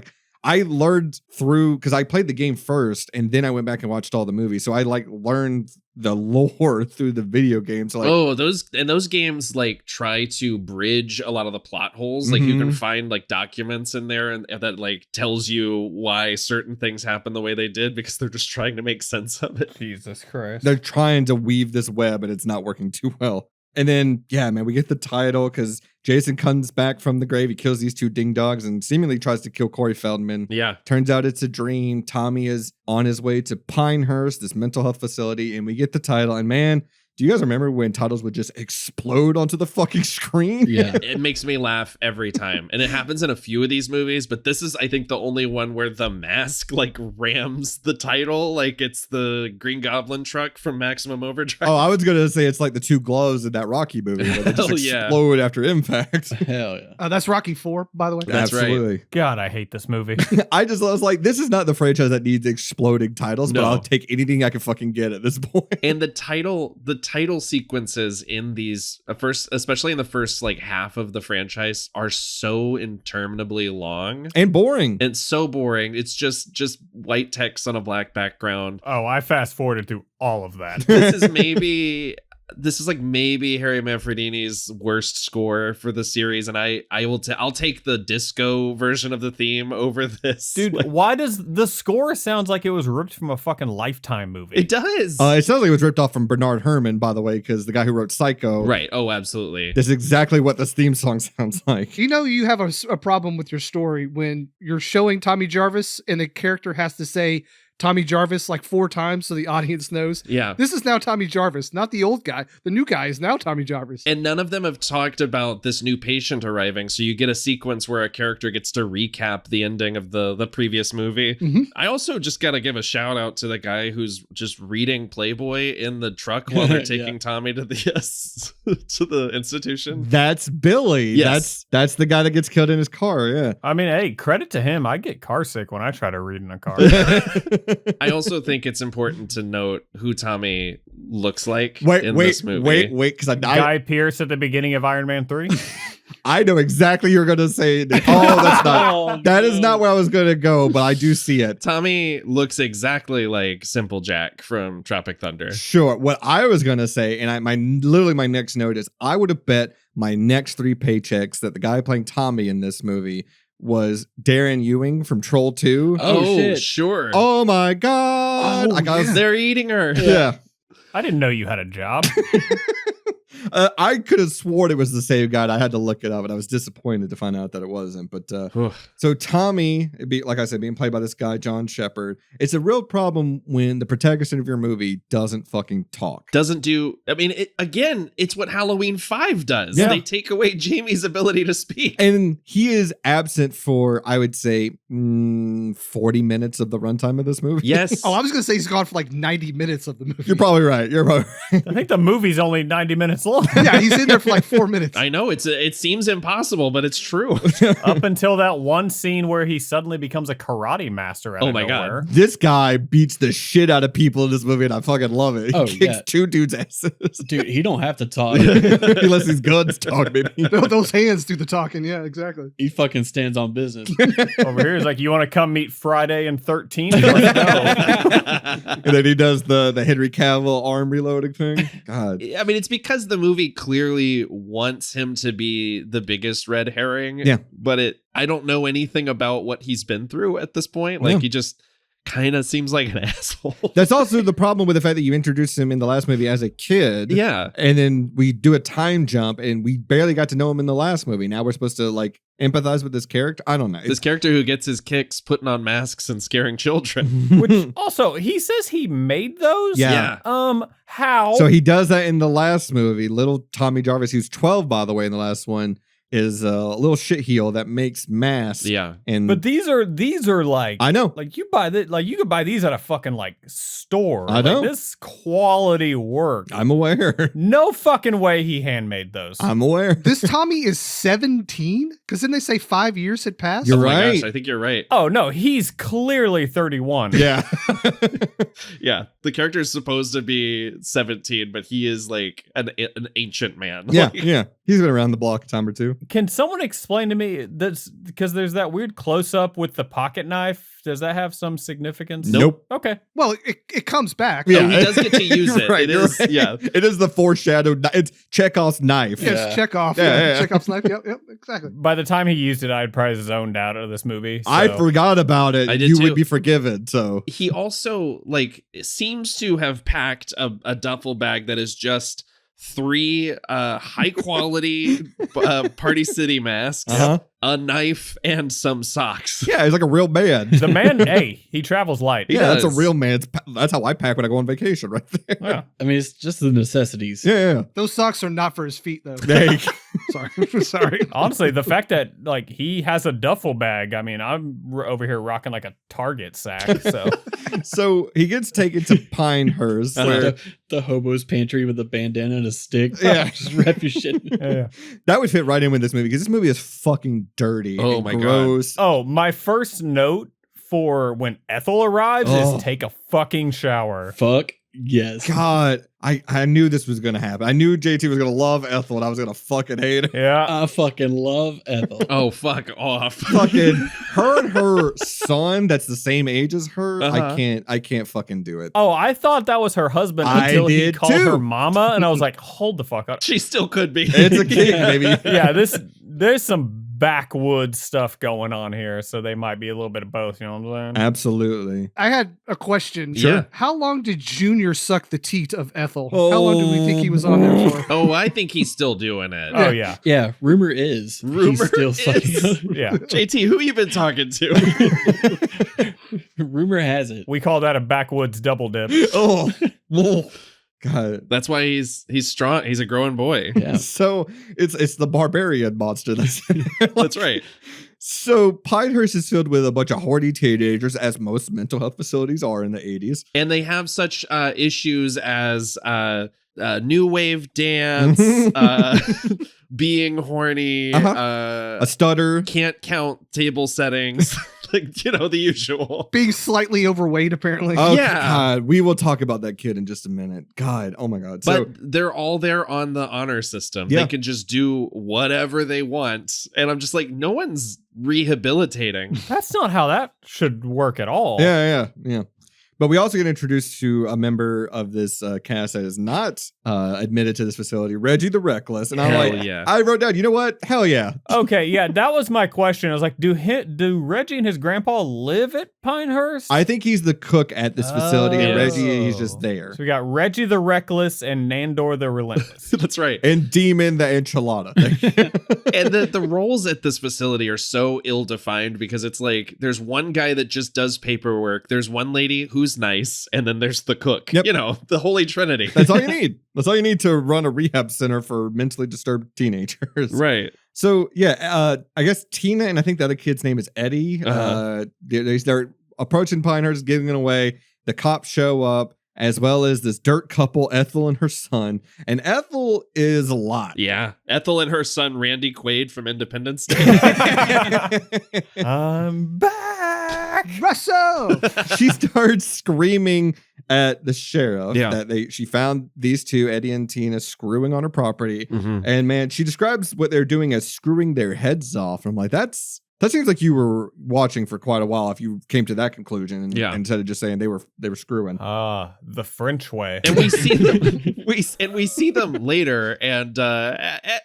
I learned through because I played the game first and then I went back and watched all the movies. So I learned the lore through the video game. So those games try to bridge a lot of the plot holes. Like you can find documents in there and that tells you why certain things happen the way they did because they're just trying to make sense of it. Jesus Christ. they're trying to weave this web and it's not working too well. And then, yeah, man, we get the title because Jason comes back from the grave. He kills these two ding dogs and seemingly tries to kill Corey Feldman. Yeah. Turns out it's a dream. Tommy is on his way to Pinehurst, this mental health facility, and we get the title. And man, do you guys remember when titles would just explode onto the fucking screen? Yeah. It makes me laugh every time. And it happens in a few of these movies, but this is, I think, the only one where the mask rams the title. Like it's the Green Goblin truck from Maximum Overdrive. Oh, I was going to say it's like the two gloves in that Rocky movie where they just explode after impact. Hell yeah. That's Rocky 4, by the way. That's Absolutely. right. God, I hate this movie. I was like, this is not the franchise that needs exploding titles, but No. I'll take anything I can fucking get at this point. And the title sequences in these especially in the first half of the franchise are so interminably long And boring. and so boring. It's just white text on a black background. Oh, I fast forwarded through all of that. This is maybe Harry Manfredini's worst score for the series, and I'll take the disco version of the theme over this. Dude, why does the score sounds like it was ripped from a fucking Lifetime movie? It does. It sounds like it was ripped off from Bernard Herrmann, by the way, because the guy who wrote Psycho. Right. Oh, absolutely. This is exactly what this theme song sounds like. You know, you have a problem with your story when you're showing Tommy Jarvis and the character has to say Tommy Jarvis 4 times so the audience knows. Yeah. This is now Tommy Jarvis, not the old guy. The new guy is now Tommy Jarvis. And none of them have talked about this new patient arriving, so you get a sequence where a character gets to recap the ending of the previous movie. Mhm. I also just got to give a shout out to the guy who's just reading Playboy in the truck while they're taking Tommy to the to the institution. That's Billy. Yes. That's the guy that gets killed in his car. Yeah. I mean, hey, credit to him. I get car sick when I try to read in a car. I also think it's important to note who Tommy looks like Wait, in this movie. because Guy Pearce at the beginning of Iron Man 3. I know exactly you're going to say. That's not. That is not where I was going to go, but I do see it. Tommy looks exactly like Simple Jack from Tropic Thunder. Sure. What I was going to say, and my next note is I would have bet my next 3 paychecks that the guy playing Tommy in this movie was Darren Ewing from Troll 2. Oh, shit. sure. Oh my God. They're eating her. Yeah. I didn't know you had a job. I could have sworn it was the same guy. I had to look it up, and I was disappointed to find out that it wasn't. But so Tommy, like I said, being played by this guy, John Shepard. It's a real problem when the protagonist of your movie doesn't fucking talk. Doesn't do. I mean, it's what Halloween 5 does. Yeah. They take away Jamie's ability to speak. And he is absent for, I would say, 40 minutes of the runtime of this movie. Yes. Oh, I was gonna say he's gone for like 90 minutes of the movie. You're probably right. I think the movie's only 90 minutes long. Yeah, he's in there for like 4 minutes. I know it seems impossible, but it's true. Up until that one scene where he suddenly becomes a karate master out Oh of my God. nowhere. This guy beats the shit out of people in this movie, and I fucking love it. He Oh, kicks yeah. 2 dudes' asses. Dude, he don't have to talk. Unless his guns talk, maybe. Those hands do the talking. Yeah, exactly. He fucking stands on business. Over here is like, you want to come meet Friday and 13? Let's go. And then he does the Henry Cavill arm reloading thing. God. I mean, it's because the movie clearly wants him to be the biggest red herring. Yeah. But I don't know anything about what he's been through at this point. Like, Yeah. he just kind of seems like an asshole. That's also the problem with the fact that you introduced him in the last movie as a kid. Yeah. And then we do a time jump and we barely got to know him in the last movie. Now we're supposed to like empathize with this character. I don't know. This character who gets his kicks putting on masks and scaring children. Which also, he says he made those? Yeah. How? So he does that in the last movie. Little Tommy Jarvis, who's 12, by the way, in the last one, is a little shitheel that makes masks. Yeah. And But these are like, I know. like you buy that, like you could buy these at a fucking like store. I know. Like, this quality work. I'm aware. No fucking way he handmade those. I'm aware. This Tommy is 17? Because then they say 5 years had passed. You're Oh my right. gosh, I think you're right. Oh no, he's clearly 31. Yeah. Yeah. The character is supposed to be 17, but he is like an ancient man. Yeah. Like, Yeah. He's been around the block a time or two. Can someone explain to me that's because there's that weird close up with the pocket knife? Does that have some significance? Nope. Okay. Well, it comes back. No, he does get to use it. Right, It you're is, right. yeah. It is the foreshadowed. It's Chekhov's knife. Yes, Chekhov. Yeah, yeah. Chekhov's knife. Yep, exactly. By the time he used it, I'd probably zoned out of this movie. I so- forgot about it. I did You too. would be forgiven. So He also like seems to have packed a duffel bag that is just 3 high quality Party City masks, a knife, and some socks. yeah, he's like a real man. The man, hey, he travels light. He yeah, that's a does. real man's. That's how I pack when I go on vacation, right there. Yeah. I mean, it's just the necessities. Yeah. Those socks are not for his feet, though. Hey. Sorry. Sorry. Honestly, the fact that like he has a duffel bag, I mean, I'm over here rocking like a Target sack. So So he gets taken to Pinehurst. where The hobo's pantry with a bandana and a stick. Yeah. Just wrap your shit. yeah. that would fit right in with this movie because this movie is fucking dirty. Oh and my God. gross. Oh, my first note for when Ethel arrives Oh. is take a fucking shower. Fuck yes. God, I knew this was gonna happen. I knew JT was gonna love Ethel and I was gonna fucking hate her. Yeah. I fucking love Ethel. Oh, fuck off. Fucking her and her son that's the same age as her. Uh-huh. I can't fucking do it. Oh, I thought that was her husband I until he did called too. her mama, and I was like, hold the fuck up. She still could be. It's a king, baby. Yeah, there's some backwoods stuff going on here, so they might be a little bit of both, you know what I'm saying? Absolutely. I had a question. Sure. How long did Junior suck the teat of Ethel? How long do we think he was on there for? Oh, I think he's still doing it. Oh yeah. Yeah, rumor is Rumor he's still is. sucking. Yeah. JT, who you been talking to? Rumor has it. We call that a backwoods double dip. Oh, God. That's why he's strong. He's a growing boy. Yeah. So it's the barbarian monster. That's right. So Pinehurst is filled with a bunch of horny teenagers, as most mental health facilities are in the 80s. And they have such issues as new wave dance, being horny, A stutter. can't count table settings, like, you know, the usual. Being slightly overweight, apparently. Oh, Yeah. God. We will talk about that kid in just a minute. God. Oh, my God. But So they're all there on the honor system. Yeah. They can just do whatever they want. And I'm just like, no one's rehabilitating. That's not how that should work at all. yeah. But But we also get introduced to a member of this cast that is not admitted to this facility, Reggie the Reckless. And I'm like, I wrote down, you know what? Hell yeah. Okay, yeah, that was my question. I was like, do Reggie and his grandpa live at Pinehurst? I think he's the cook at this facility, and Reggie, he's just there. So we got Reggie the Reckless and Nandor the Relentless. That's right. And Demon the Enchilada. And the roles at this facility are so ill-defined because it's like there's one guy that just does paperwork, there's one lady who's nice, and then there's the cook. Yep. You know, the Holy Trinity. That's all you need. That's all you need to run a rehab center for mentally disturbed teenagers. Right. So, yeah, I guess Tina and I think the other kid's name is Eddie. They're approaching Pinehurst, giving it away. The cops show up, as well as this dirt couple, Ethel and her son. And Ethel is a lot. Yeah. Ethel and her son, Randy Quaid from Independence Day. I'm back. Russell! She starts screaming at the sheriff Yeah. that she found these two, Eddie and Tina, screwing on her property. Mm-hmm. And man, she describes what they're doing as screwing their heads off. And I'm like, that seems like you were watching for quite a while if you came to that conclusion instead of just saying they were screwing. The French way. And we see them we see them later, and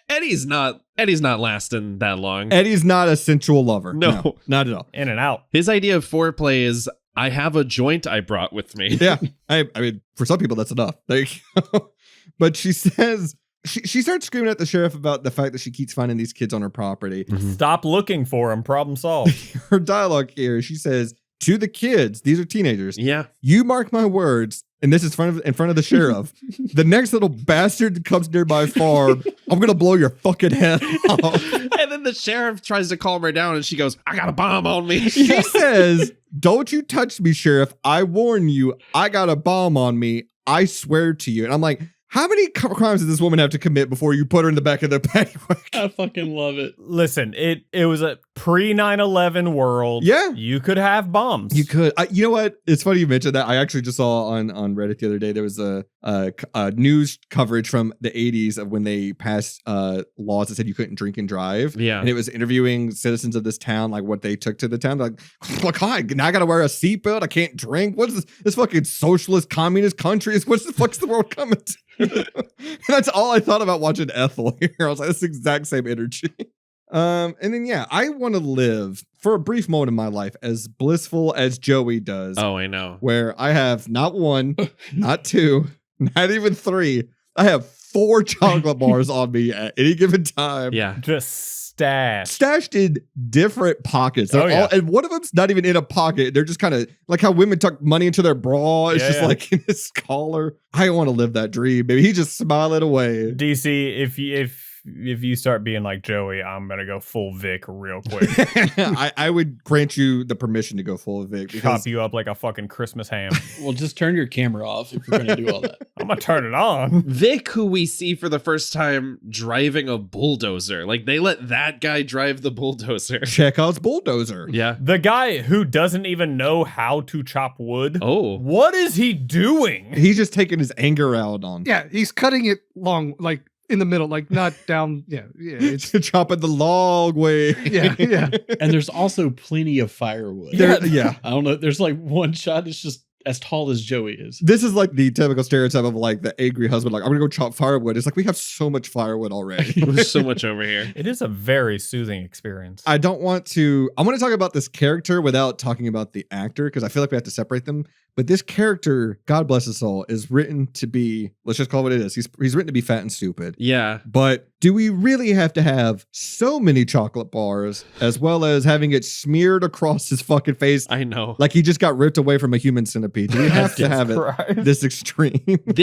Eddie's not lasting that long. Eddie's not a sensual lover. No, not at all. In and out. His idea of foreplay is, I have a joint I brought with me. Yeah. I mean, for some people, that's enough. There you go. But she says, she starts screaming at the sheriff about the fact that she keeps finding these kids on her property. Mm-hmm. Stop looking for them. Problem solved. Her dialogue here, she says, to the kids, these are teenagers. Yeah. You mark my words, and this is in front of the sheriff. The next little bastard that comes near my farm, I'm gonna blow your fucking head off. And then the sheriff tries to calm her down, and she goes, I got a bomb on me. She says, don't you touch me, sheriff. I warn you, I got a bomb on me. I swear to you. And I'm like, how many crimes does this woman have to commit before you put her in the back of the paddy wagon? I fucking love it. Listen, it was a pre 9/11 world. Yeah. You could have bombs. You could. You know what? It's funny you mentioned that. I actually just saw on Reddit the other day, there was a news coverage from the 80s of when they passed laws that said you couldn't drink and drive. Yeah. And it was interviewing citizens of this town, like what they took to the town. Like, hi, now I got to wear a seatbelt. I can't drink. What's this fucking socialist communist country? What's the fuck's the world coming to? And that's all I thought about watching Ethel here. I was like, that's the exact same energy. And then, yeah, I want to live for a brief moment in my life as blissful as Joey does. Oh, I know. Where I have not one, not two, not even three. I have 4 chocolate bars on me at any given time. Yeah. Just stashed in different pockets. And one of them's not even in a pocket. They're just kind of like how women tuck money into their bra. It's just like in his collar. I want to live that dream, baby. He just smile it away. DC, if you start being like Joey, I'm gonna go full Vic real quick. I would grant you the permission to go full Vic. Chop you up like a fucking Christmas ham. Well, just turn your camera off if you're gonna do all that. I'm gonna turn it on. Vic, who we see for the first time driving a bulldozer. Like, they let that guy drive the bulldozer. Chekhov's bulldozer. Yeah. The guy who doesn't even know how to chop wood. Oh. What is he doing? He's just taking his anger out on. Yeah, he's cutting it long, like in the middle, like not down. Yeah. It's chopping the long way. Yeah. And there's also plenty of firewood. Yeah. I don't know. There's like one shot. It's just as tall as Joey is. This is like the typical stereotype of like the angry husband. Like, I'm gonna go chop firewood. It's like we have so much firewood already. There's so much over here. It is a very soothing experience. I want to talk about this character without talking about the actor, because I feel like we have to separate them. But this character, God bless his soul, is written to be, let's just call it what it is. He's written to be fat and stupid. Yeah. But do we really have to have so many chocolate bars as well as having it smeared across his fucking face? I know. Like he just got ripped away from a human centipede. Do we have to have it this extreme?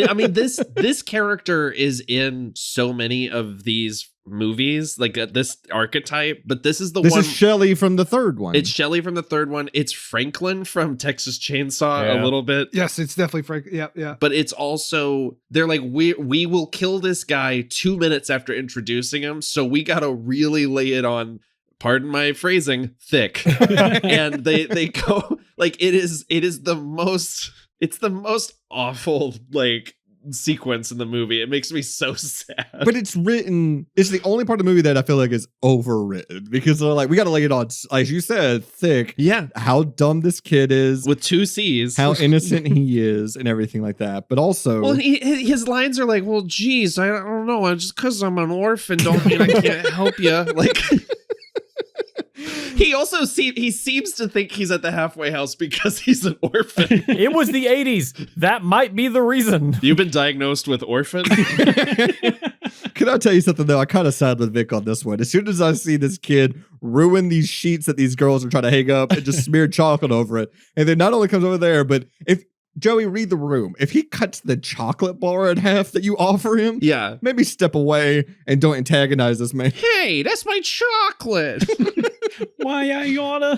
I mean, this character is in so many of these movies, like this archetype, but this is This is Shelley from the third one. It's Shelley from the third one. It's Franklin from Texas Chainsaw a little bit. Yes, it's definitely Frank. Yeah. But it's also, they're like, we will kill this guy 2 minutes after introducing him, so we gotta really lay it on, pardon my phrasing, thick. And they go like, it's the most awful, like, sequence in the movie. It makes me so sad. But it's the only part of the movie that I feel like is overwritten because they're like, we got to lay it on, as you said, thick. Yeah. How dumb this kid is. With 2 C's. How innocent he is and everything like that. But also. Well, his lines are like, well, geez, I don't know. Just because I'm an orphan don't mean I can't help you. Like. He also seems to think he's at the halfway house because he's an orphan. It was the 80s. That might be the reason. You've been diagnosed with orphan? Can I tell you something, though? I kind of side with Vic on this one. As soon as I see this kid ruin these sheets that these girls are trying to hang up and just smear chocolate over it, and then not only comes over there, but if Joey, read the room. If he cuts the chocolate bar in half that you offer him, yeah, maybe step away and don't antagonize this man. Hey, that's my chocolate. Why I oughta?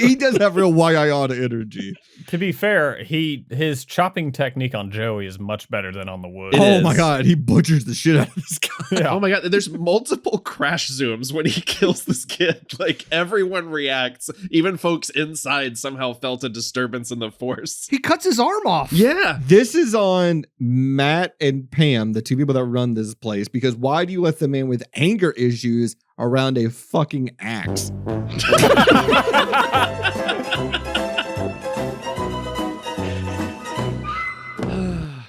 He does have real why I oughta energy. To be fair, his chopping technique on Joey is much better than on the wood. Oh my God, he butchers the shit out of this guy. Yeah. Oh my God, there's multiple crash zooms when he kills this kid. Like everyone reacts. Even folks inside somehow felt a disturbance in the force. He cuts his arm off. Yeah. This is on Matt and Pam, the two people that run this place, because why do you let the man with anger issues around a fucking axe?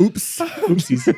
Oops. Oopsies.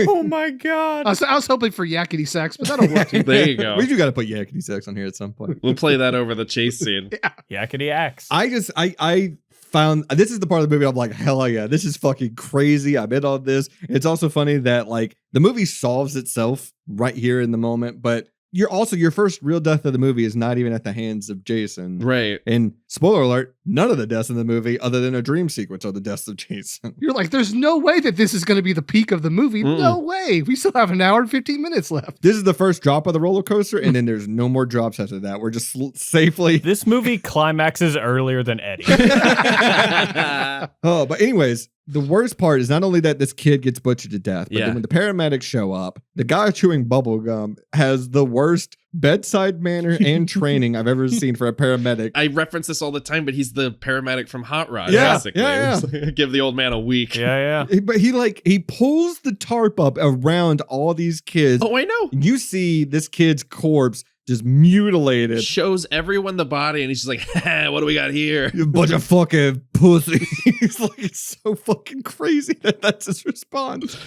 Oh my God. I was hoping for yakety sax, but that'll work too. There you go. We do got to put yakety sax on here at some point. We'll play that over the chase scene. Yakety axe. I found this is the part of the movie I'm like, hell yeah, this is fucking crazy. I'm in on this. It's also funny that like the movie solves itself right here in the moment, but your first real death of the movie is not even at the hands of Jason. Right. And spoiler alert, none of the deaths in the movie, other than a dream sequence, are the deaths of Jason. You're like, there's no way that this is going to be the peak of the movie. No way. We still have an hour and 15 minutes left. This is the first drop of the roller coaster, and then there's no more drops after that. We're just safely. This movie climaxes earlier than Eddie. Oh, but anyways, the worst part is not only that this kid gets butchered to death, but then when the paramedics show up, the guy chewing bubble gum has the worst bedside manner and training I've ever seen for a paramedic. I reference this all the time, but he's the paramedic from Hot Rod, Yeah, basically. yeah. Give the old man a week. Yeah. But he pulls the tarp up around all these kids. Oh, I know. You see this kid's corpse just mutilated. Shows everyone the body, and he's just like, what do we got here? You bunch of fucking pussies. Like, it's so fucking crazy that's his response.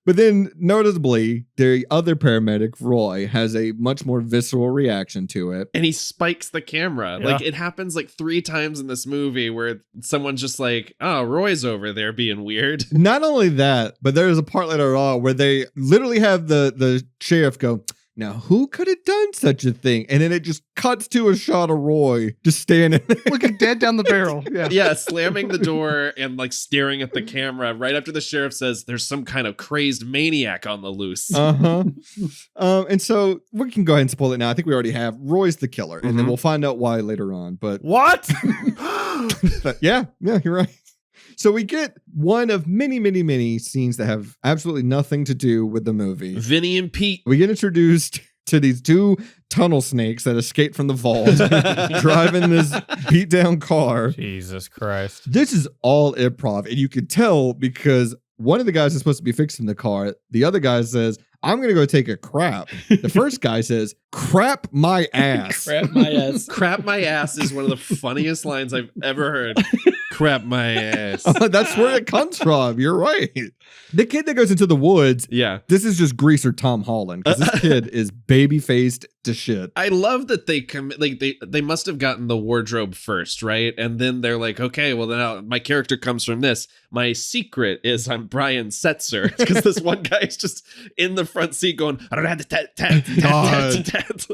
But then, noticeably, the other paramedic, Roy, has a much more visceral reaction to it. And he spikes the camera. Yeah. Like, it happens like 3 times in this movie where someone's just like, oh, Roy's over there being weird. Not only that, but there's a part later on where they literally have the sheriff go, now, who could have done such a thing? And then it just cuts to a shot of Roy just standing there. Looking dead down the barrel. Yeah. Yeah, slamming the door and like staring at the camera right after the sheriff says there's some kind of crazed maniac on the loose. And so we can go ahead and spoil it now. I think we already have. Roy's the killer, and then we'll find out why later on. But What? yeah, you're right. So we get one of many, many, many scenes that have absolutely nothing to do with the movie. Vinny and Pete. We get introduced to these 2 tunnel snakes that escaped from the vault, driving this beat down car. Jesus Christ. This is all improv, and you can tell because one of the guys is supposed to be fixing the car. The other guy says, I'm going to go take a crap. The first guy says, crap my ass. Crap my ass. Crap my ass is one of the funniest lines I've ever heard. Crap my ass. That's where it comes from. You're right. The kid that goes into the woods, Yeah. this is just Greaser Tom Holland, because this kid is baby-faced to shit. I love that they must have gotten the wardrobe first, right? And then they're like, okay, well then my character comes from this. My secret is I'm Brian Setzer, because this one guy is just in the front seat going, I don't have to tat.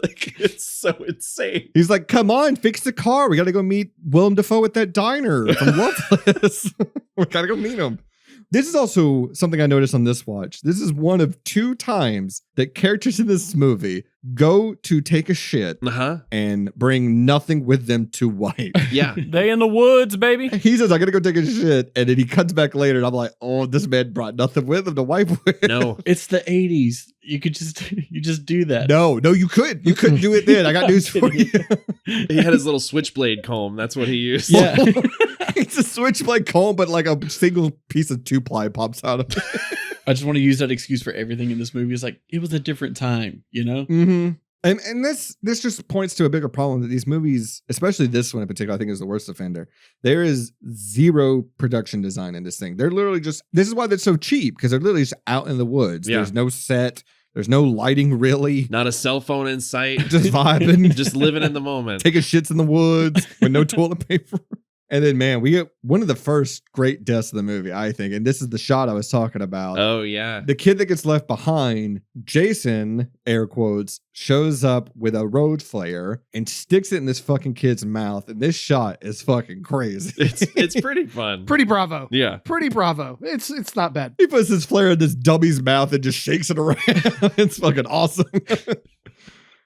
Like, it's so insane. He's like, come on, fix the car. We got to go meet Willem Dafoe at that diner from Loveless. We got to go meet him. This is also something I noticed on this watch. This is one of 2 times that characters in this movie go to take a shit and bring nothing with them to wipe. Yeah. They in the woods, baby. He says, I gotta go take a shit. And then he comes back later and I'm like, oh, this man brought nothing with him to wipe with. No. It's the 80s. You just do that. No, you couldn't. You couldn't do it then. I got news for you. He had his little switchblade comb. That's what he used. Yeah. It's a switchblade comb, but like a single piece of 2-ply pops out of it. I just want to use that excuse for everything in this movie. It's like, it was a different time, you know? Mm-hmm. And this just points to a bigger problem that these movies, especially this one in particular, I think is the worst offender. There is zero production design in this thing. They're literally just, this is why they're so cheap, because they're literally just out in the woods. Yeah. There's no set. There's no lighting really. Not a cell phone in sight. Just vibing. Just living in the moment. Taking shits in the woods with no toilet paper. And then, man, we get one of the first great deaths of the movie, I think. And this is the shot I was talking about. Oh, yeah. The kid that gets left behind, Jason, air quotes, shows up with a road flare and sticks it in this fucking kid's mouth. And this shot is fucking crazy. It's pretty fun. Pretty bravo. Yeah. Pretty bravo. It's not bad. He puts his flare in this dummy's mouth and just shakes it around. It's fucking awesome.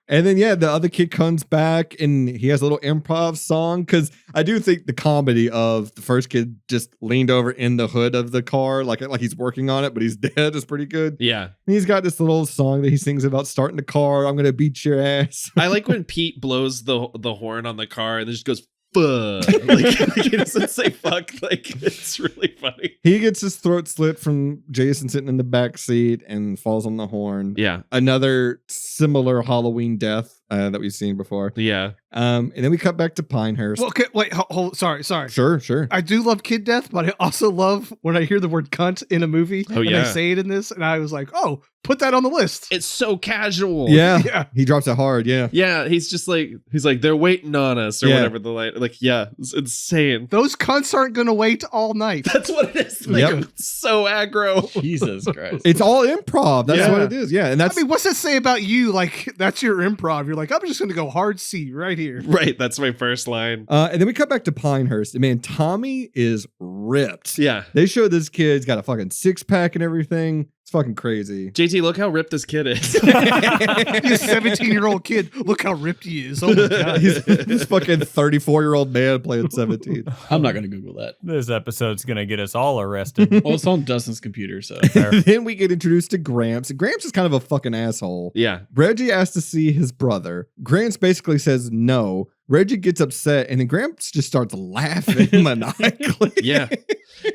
And then, yeah, the other kid comes back and he has a little improv song. Because I do think the comedy of the first kid just leaned over in the hood of the car like he's working on it, but he's dead is pretty good. Yeah. And he's got this little song that he sings about starting the car. I'm going to beat your ass. I like when Pete blows the horn on the car and then just goes, fuck. Like, he doesn't say fuck. Like, it's really funny. He gets his throat slit from Jason sitting in the back seat and falls on the horn. Yeah. Another similar Halloween death that we've seen before. Yeah. And then we cut back to Pinehurst. Well, okay, wait, hold, sorry. Sure. I do love kid death, but I also love when I hear the word cunt in a movie. Oh, and yeah. they say it in this, and I was like, oh, put that on the list. It's so casual. Yeah. Yeah. He drops it hard. Yeah. Yeah. He's like, they're waiting on us or Yeah. whatever the line. Like, yeah, it's insane. Those cunts aren't going to wait all night. That's what it is. Like, Yep. it's so aggro. Jesus Christ. It's all improv. That's Yeah. what it is. Yeah. And that's I mean, what's that say about you? Like, that's your improv. You're like, I'm just going to go hard C right here. Right. That's my first line. and then we cut back to Pinehurst. And man, Tommy is ripped. Yeah. They show this kid's got a fucking 6-pack and everything. It's fucking crazy. JT, look how ripped this kid is. He's a 17-year-old kid. Look how ripped he is. Oh my God. He's this fucking 34-year-old man playing 17. I'm not going to Google that. This episode's going to get us all arrested. Well, it's on Dustin's computer, so. Then we get introduced to Gramps. Gramps is kind of a fucking asshole. Yeah. Reggie asks to see his brother. Gramps basically says no. Reggie gets upset, and then Gramps just starts laughing maniacally. Yeah.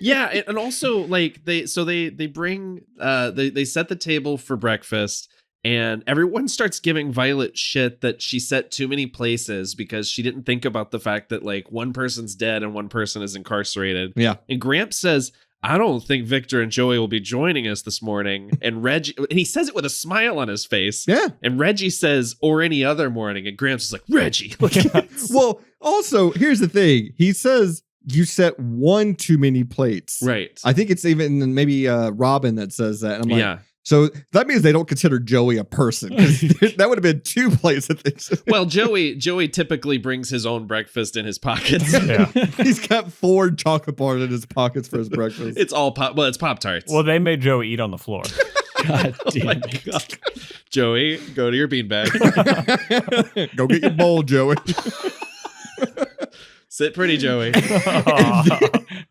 Yeah. And also, like, they bring, they set the table for breakfast. And everyone starts giving Violet shit that she set too many places because she didn't think about the fact that, like, one person's dead and one person is incarcerated. Yeah. And Gramps says, I don't think Victor and Joey will be joining us this morning. And he says it with a smile on his face. Yeah. And Reggie says, or any other morning. And Gramps is like, Reggie. Well, also, here's the thing. He says you set one too many plates. Right. I think it's even maybe Robin that says that. And I'm like, Yeah. so that means they don't consider Joey a person. 'Cause that would have been 2 plates that they said. Well, Joey typically brings his own breakfast in his pockets. Yeah. He's got 4 chocolate bars in his pockets for his breakfast. It's all it's Pop-Tarts. Well, they made Joey eat on the floor. God damn my it. God. Joey, go to your beanbag. Go get your bowl, Joey. Sit pretty, Joey.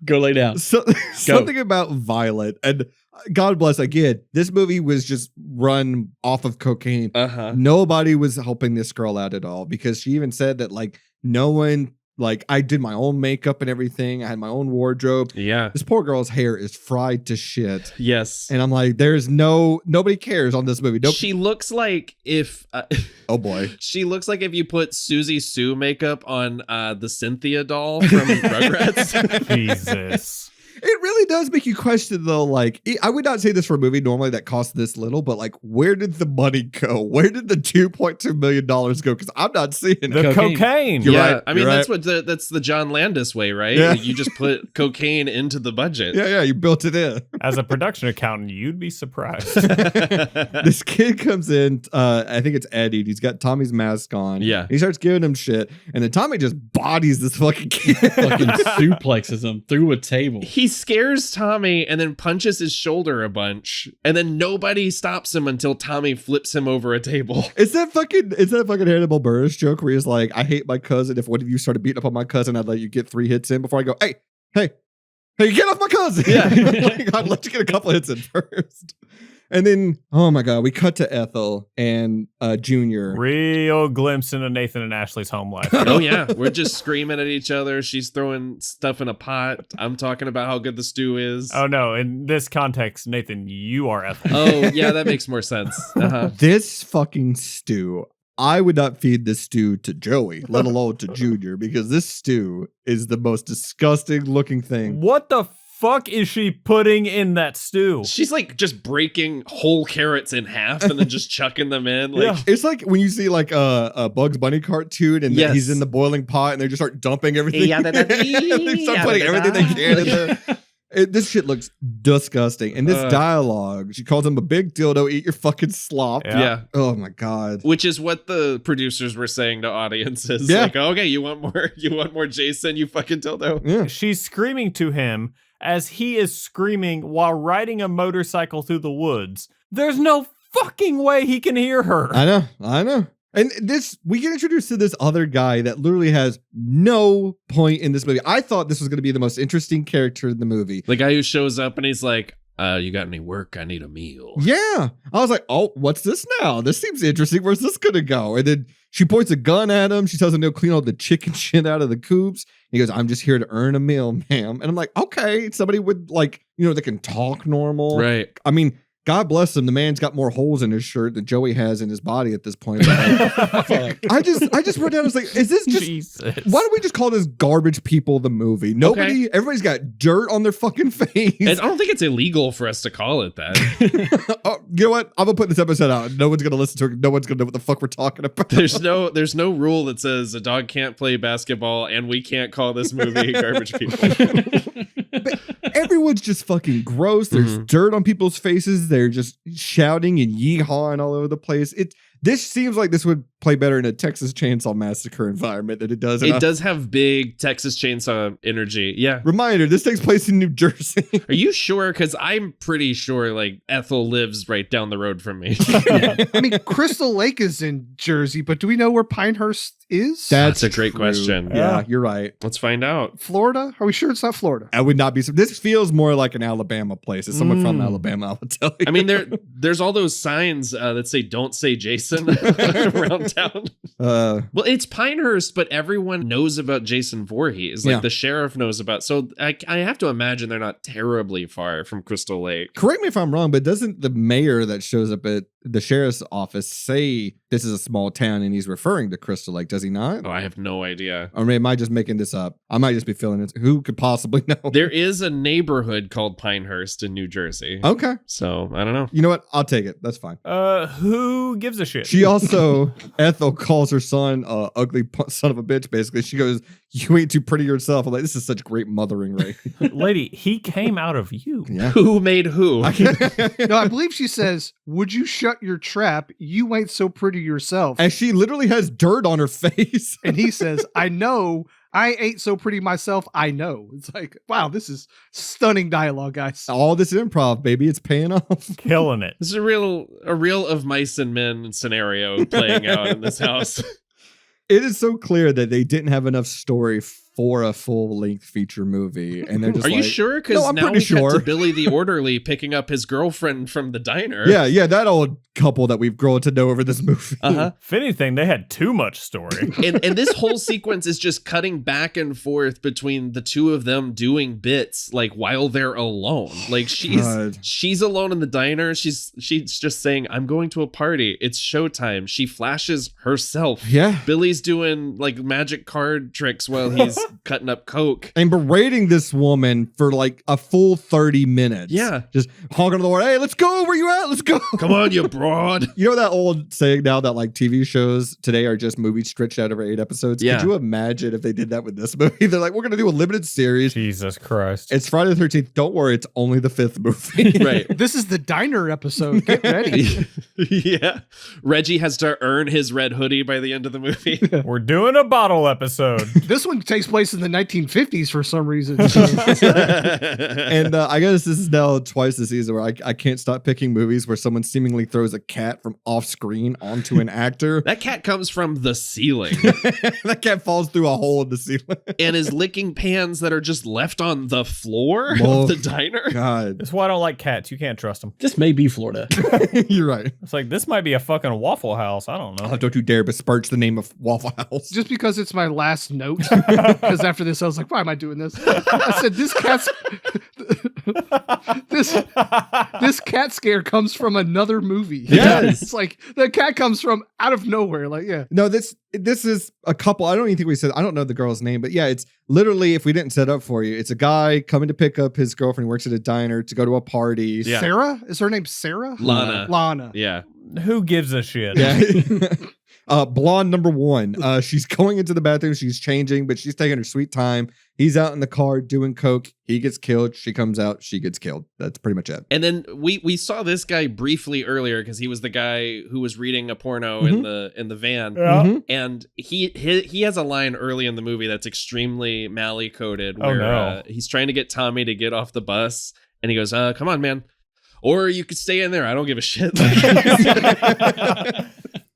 Go lay down. So, something about Violet, and God bless, again, this movie was just run off of cocaine. Uh-huh. Nobody was helping this girl out at all, because she even said that, like, no one, like, I did my own makeup and everything. I had my own wardrobe. Yeah. This poor girl's hair is fried to shit. Yes. And I'm like, nobody cares on this movie. Nope. She looks like if Oh boy. she looks like if you put Susie Sue makeup on the Cynthia doll from Rugrats. Jesus. It really does make you question, though. Like, I would not say this for a movie normally that costs this little, but like, where did the money go? Where did the $2.2 million go? Because I'm not seeing The it. cocaine. You're Yeah, right, I mean, you're that's right. that's the John Landis way, right? Yeah. You just put cocaine into the budget. Yeah, you built it in. As a production accountant, you'd be surprised. This kid comes in, I think it's Eddie. He's got Tommy's mask on. Yeah. He starts giving him shit. And then Tommy just bodies this fucking kid. Fucking suplexes him through a table. He scares Tommy and then punches his shoulder a bunch, and then nobody stops him until Tommy flips him over a table. Is that fucking Hannibal Buress joke where he's like, I hate my cousin. If one of you started beating up on my cousin, I'd let you get 3 hits in before I go, hey, get off my cousin. Yeah. Like, I'd let you get a couple hits in first. And then, oh my God, we cut to Ethel and Junior. Real glimpse into Nathan and Ashley's home life. Oh yeah, we're just screaming at each other. She's throwing stuff in a pot. I'm talking about how good the stew is. Oh no, in this context, Nathan, you are Ethel. Oh yeah, that makes more sense. Uh-huh. This fucking stew. I would not feed this stew to Joey, let alone to Junior, because this stew is the most disgusting looking thing. What the fuck is she putting in that stew? She's like just breaking whole carrots in half and then just chucking them in. Like, Yeah. It's like when you see like a Bugs Bunny cartoon and Yes. he's in the boiling pot and they just start dumping everything. Yeah-da-da-dee, They start putting everything they can in there. This shit looks disgusting. And this dialogue, she calls him a big dildo, eat your fucking slop. yeah. Oh my God. Which is what the producers were saying to audiences. Yeah. Like, okay, you want more Jason, you fucking dildo. Yeah. She's screaming to him as he is screaming while riding a motorcycle through the woods. There's no fucking way he can hear her. I know. And we get introduced to this other guy that literally has no point in this movie. I thought this was going to be the most interesting character in the movie. The guy who shows up and he's like, you got any work? I need a meal. Yeah. I was like, oh, what's this now? This seems interesting. Where's this going to go? And then she points a gun at him. She tells him to clean all the chicken shit out of the coops. He goes, I'm just here to earn a meal, ma'am. And I'm like, okay, somebody would like, that can talk normal. Right. I mean, God bless him. The man's got more holes in his shirt than Joey has in his body at this point. I just wrote down, I was like, is this just, Jesus. why don't we just call this Garbage People the movie? Everybody's got dirt on their fucking face. And I don't think it's illegal for us to call it that. Oh, you know what? I'm going to put this episode out. No one's going to listen to it. No one's going to know what the fuck we're talking about. There's no rule that says a dog can't play basketball and we can't call this movie Garbage People. But everyone's just fucking gross. There's dirt on people's faces. They're just shouting and yeehawing all over the place. This seems like this would play better in a Texas Chainsaw Massacre environment than it does. It does have big Texas Chainsaw energy. Yeah. Reminder, this takes place in New Jersey. Are you sure? Because I'm pretty sure like Ethel lives right down the road from me. I mean, Crystal Lake is in Jersey, but do we know where Pinehurst is? That's a great question. Yeah, you're right. Let's find out. Florida? Are we sure it's not Florida? I would not be. This feels more like an Alabama place. It's someone from Alabama, I would tell you. I mean, there's all those signs that say "Don't say Jason" around town. Well, it's Pinehurst, but everyone knows about Jason Voorhees. Like the sheriff knows about. So I have to imagine they're not terribly far from Crystal Lake. Correct me if I'm wrong, but doesn't the mayor that shows up at the sheriff's office say this is a small town and he's referring to Crystal Lake? Does he not? Oh, I have no idea. Or am I just making this up? I might just be feeling it. Who could possibly know? There is a neighborhood called Pinehurst in New Jersey. Okay. So I don't know. You know what? I'll take it. That's fine. Who gives a shit? She also, Ethel calls her son ugly son of a bitch, basically. She goes, you ain't too pretty yourself. I'm like, this is such great mothering, right? Lady, he came out of you. Yeah. Who made who? No, I believe she says, would you shut your trap? You ain't so pretty yourself. And she literally has dirt on her face. And he says, I know. I ain't so pretty myself. I know. It's like, wow, this is stunning dialogue, guys. All this improv, baby. It's paying off. Killing it. This is a real of mice and men scenario playing out in this house. It is so clear that they didn't have enough story for a full-length feature movie, and they're just Are you sure? Because I'm now pretty we cut sure. to Billy the orderly picking up his girlfriend from the diner. Yeah, that old couple that we've grown to know over this movie. If anything, they had too much story. And this whole sequence is just cutting back and forth between the two of them doing bits like while they're alone. Like she's alone in the diner. She's just saying, I'm going to a party. It's showtime. She flashes herself. Yeah. Billy's doing like magic card tricks while he's cutting up coke. And berating this woman for like a full 30 minutes. Yeah. Just honking on the door. Hey, let's go. Where you at? Let's go. Come on, you broad. You know that old saying now that like TV shows today are just movies stretched out over 8 episodes? Yeah. Could you imagine if they did that with this movie? They're like, we're going to do a limited series. Jesus Christ. It's Friday the 13th. Don't worry. It's only the 5th movie. Right. This is the diner episode. Get ready. Yeah. Reggie has to earn his red hoodie by the end of the movie. We're doing a bottle episode. This one takes place in the 1950s for some reason. And I guess this is now twice this season where I can't stop picking movies where someone seemingly throws a cat from off screen onto an actor. That cat comes from the ceiling That cat falls through a hole in the ceiling and is licking pans that are just left on the floor Oh, of the diner. God. That's why I don't like cats. You can't trust them. This may be Florida. You're right. It's like, this might be a fucking Waffle House. I don't know. Oh, don't you dare besmirch the name of Waffle House. Just because it's my last note. Because after this, I was like, why am I doing this? I said, this cat scare comes from another movie. Yes. It's like the cat comes from out of nowhere. Like, yeah. No, this is a couple. I don't even think we said, I don't know the girl's name, but yeah, it's literally, if we didn't set up for you, it's a guy coming to pick up his girlfriend who works at a diner to go to a party. Yeah. Sarah? Is her name Sarah? Lana. Yeah. Who gives a shit? Yeah. Blonde number one. She's going into the bathroom. She's changing, but she's taking her sweet time. He's out in the car doing coke. He gets killed. She comes out. She gets killed. That's pretty much it. And then we saw this guy briefly earlier because he was the guy who was reading a porno in the van. Yeah. Mhm. And he has a line early in the movie that's extremely Mally coded where he's trying to get Tommy to get off the bus, and he goes, "Come on, man, or you could stay in there. I don't give a shit."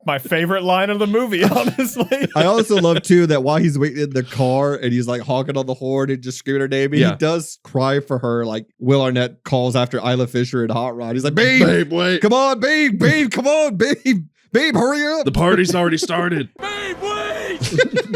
My favorite line of the movie, honestly. I also love too that while he's waiting in the car and he's like honking on the horn and just screaming her name, he does cry for her. Like Will Arnett calls after Isla Fisher in Hot Rod. He's like, babe, wait. come on, babe, come on, babe, hurry up. The party's already started.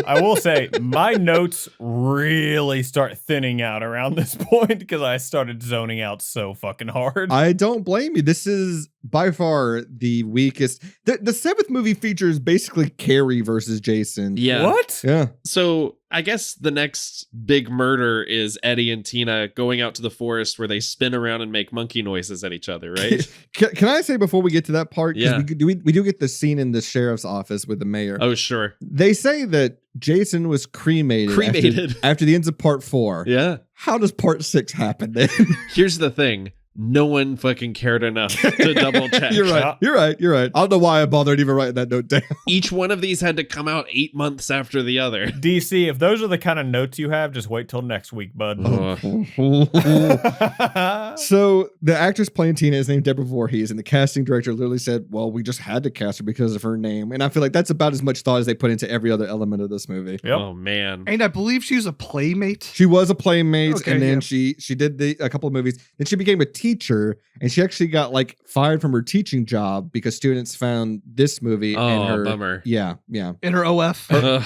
I will say my notes really start thinning out around this point because I started zoning out so fucking hard. I don't blame you. This is by far the weakest. The seventh movie features basically Carrie versus Jason. Yeah. What? Yeah. So I guess the next big murder is Eddie and Tina going out to the forest where they spin around and make monkey noises at each other, right? Can I say before we get to that part? Yeah. We do get the scene in the sheriff's office with the mayor. Oh, sure. They say that Jason was cremated. After the ends of part 4. Yeah. How does part 6 happen then? Here's the thing. No one fucking cared enough to double check. You're right. I don't know why I bothered even writing that note down. Each one of these had to come out 8 months after the other. DC, if those are the kind of notes you have, just wait till next week, bud. So the actress playing Tina is named Deborah Voorhees, and the casting director literally said, well, we just had to cast her because of her name. And I feel like that's about as much thought as they put into every other element of this movie. Yep. Oh, man. And I believe she was a playmate. She was a playmate, Okay, and then yeah. she did a couple of movies. Then she became a teacher, and she actually got like fired from her teaching job because students found this movie and her bummer. Yeah. In her OF. Her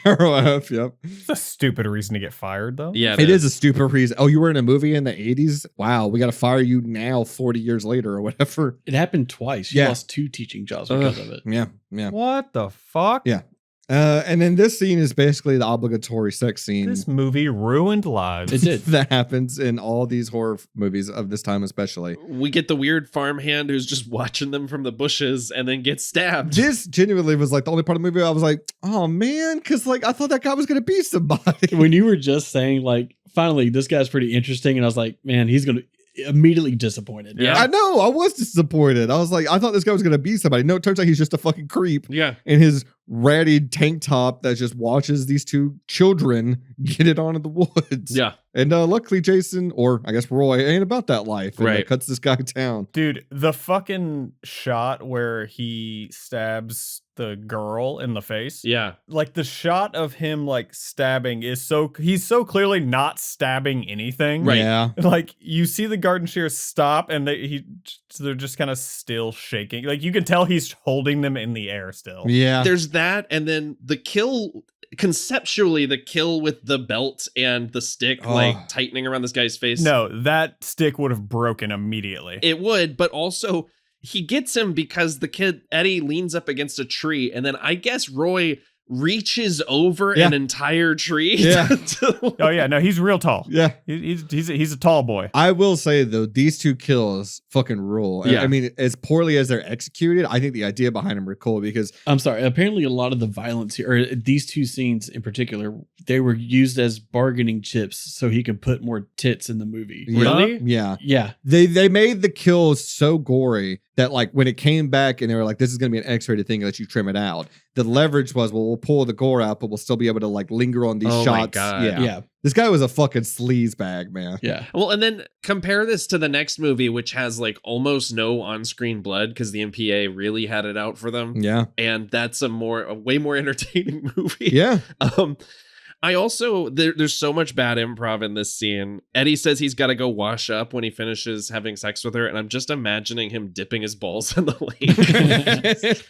OF, yep. It's a stupid reason to get fired, though. Yeah, It is a stupid reason. Oh, you were in a movie in the 80s? Wow, we got to fire you now 40 years later or whatever. It happened twice. She lost 2 teaching jobs because of it. Yeah. What the fuck? Yeah. And then this scene is basically the obligatory sex scene. This movie ruined lives. It did. That happens in all these horror movies of this time, especially. We get the weird farmhand who's just watching them from the bushes and then gets stabbed. This genuinely was like the only part of the movie I was like, oh man, because like I thought that guy was going to be somebody. When you were just saying like, finally, this guy's pretty interesting, and I was like, man, he's going to immediately disappointed. Yeah. I know. I was disappointed. I was like, I thought this guy was going to be somebody. No, it turns out he's just a fucking creep. Yeah. In his ratty tank top that just watches these 2 children get it on in the woods. Yeah. And luckily Jason, or I guess Roy, ain't about that life. And Right. cuts this guy down. Dude, the fucking shot where he stabs the girl in the face. Yeah. Like the shot of him like stabbing is he's so clearly not stabbing anything. Right. Yeah. Like you see the garden shears stop and they're just kind of still shaking. Like you can tell he's holding them in the air still. Yeah. There's that, and then the kill, conceptually, the kill with the belt and the stick like tightening around this guy's face. No, that stick would have broken immediately. It would, but also he gets him because the kid, Eddie, leans up against a tree, and then I guess Roy reaches over an entire tree. Yeah. Oh yeah, no, he's real tall. Yeah. He's a tall boy. I will say though, these 2 kills fucking rule. Yeah. I mean, as poorly as they're executed, I think the idea behind them are cool because I'm sorry. Apparently, a lot of the violence here, or these 2 scenes in particular, they were used as bargaining chips so he could put more tits in the movie. Really? Yeah. Yeah. They made the kills so gory that like when it came back and they were like, this is going to be an X-rated thing, let you trim it out. The leverage was, well, we'll pull the gore out, but we'll still be able to like linger on these shots. My God. Yeah. This guy was a fucking sleaze bag, man. Yeah. Well, and then compare this to the next movie, which has like almost no on-screen blood because the MPA really had it out for them. Yeah. And that's a way more entertaining movie. Yeah. I also, there's so much bad improv in this scene. Eddie says he's got to go wash up when he finishes having sex with her. And I'm just imagining him dipping his balls in the lake.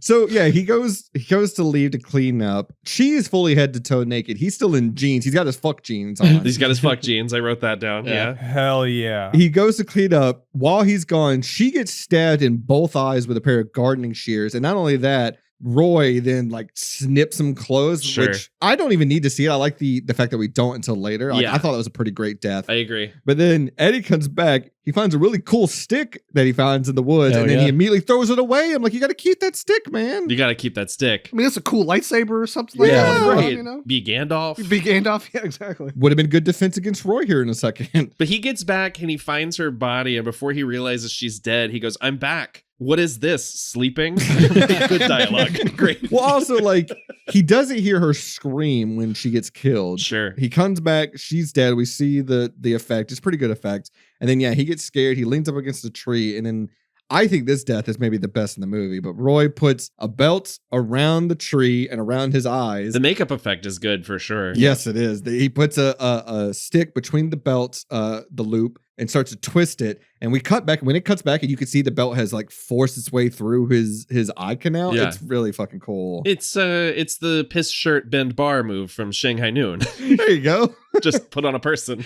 So yeah, he goes to leave to clean up. She is fully head to toe naked. He's still in jeans. He's got his fuck jeans on. He's got his fuck jeans. I wrote that down. Yeah. Hell yeah. He goes to clean up. While he's gone, she gets stabbed in both eyes with a pair of gardening shears. And not only that, Roy then like snips some clothes, which I don't even need to see it. I like the fact that we don't until later. Like, I thought that was a pretty great death. I agree. But then Eddie comes back. He finds a really cool stick that he finds in the woods, and then he immediately throws it away. I'm like, you got to keep that stick, man. You got to keep that stick. I mean, that's a cool lightsaber or something like that. Right. You know? Be Gandalf. Be Gandalf. Yeah, exactly. Would have been good defense against Roy here in a second. But he gets back and he finds her body, and before he realizes she's dead, he goes, I'm back. What is this? Sleeping? Good dialogue. Great. Well, also, like, he doesn't hear her scream when she gets killed. Sure. He comes back. She's dead. We see the effect. It's pretty good effect. And then, he gets scared. He leans up against the tree. And then I think this death is maybe the best in the movie. But Roy puts a belt around the tree and around his eyes. The makeup effect is good for sure. Yes, it is. He puts a stick between the belts, the loop, and starts to twist it. And we cut back. When it cuts back, and you can see the belt has like forced its way through his eye canal. Yeah. It's really fucking cool. It's the piss shirt bend bar move from Shanghai Noon. There you go. Just put on a person.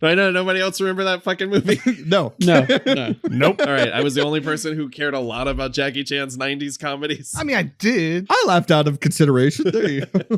I know nobody else remember that fucking movie. No. Nope. All right, I was the only person who cared a lot about Jackie Chan's 90s comedies. I mean, I did. I laughed out of consideration. There you go.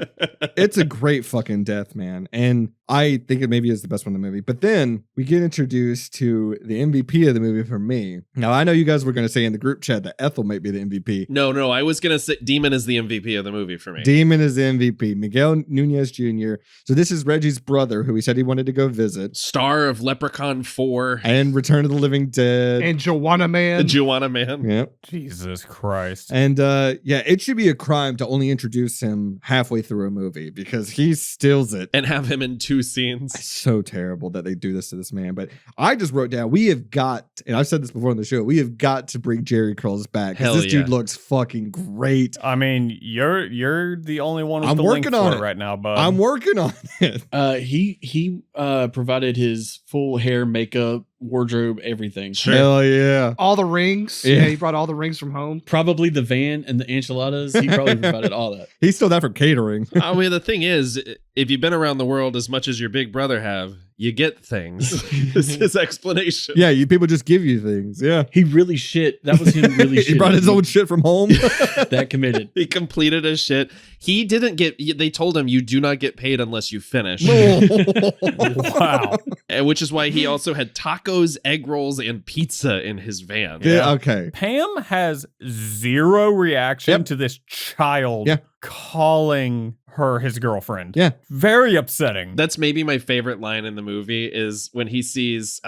It's a great fucking death, man. And I think it maybe is the best one in the movie. But then we get introduced to the MVP of the movie for me. Now, I know you guys were going to say in the group chat that Ethel might be the MVP. No, I was going to say Demon is the MVP of the movie for me. Demon is the MVP. Miguel Nunez Jr. So this is Reggie's brother, who he said he wanted to go visit. Star of Leprechaun 4. And Return of the Living Dead. And Joanna Man. The Joanna Man. Yep. Jesus Christ. And it should be a crime to only introduce him halfway through a movie because he steals it. And have him in 2 scenes. It's so terrible that they do this to this man. But I just wrote down, we have got, and I've said this before on the show, we have got to bring Jerry Curls back. Because this dude looks fucking great. I mean, you're the only one with I'm the working link on for it right now, bud. I'm working on it. He provided his full hair, makeup, wardrobe, everything. Hell yeah. All the rings. Yeah. Yeah, he brought all the rings from home. Probably the van and the enchiladas. He probably provided all that. He stole that from catering. I mean, the thing is, if you've been around the world as much as your big brother have, you get things. This is his explanation. Yeah, people just give you things. Yeah. He really shit. That was him really shit. He brought his own shit from home. That committed. He completed his shit. He didn't get, they told him, you do not get paid unless you finish. Wow. Which is why he also had tacos, egg rolls, and pizza in his van. Yeah, okay. Pam has zero reaction to this child calling her his girlfriend. Yeah. Very upsetting. That's maybe my favorite line in the movie is when he sees,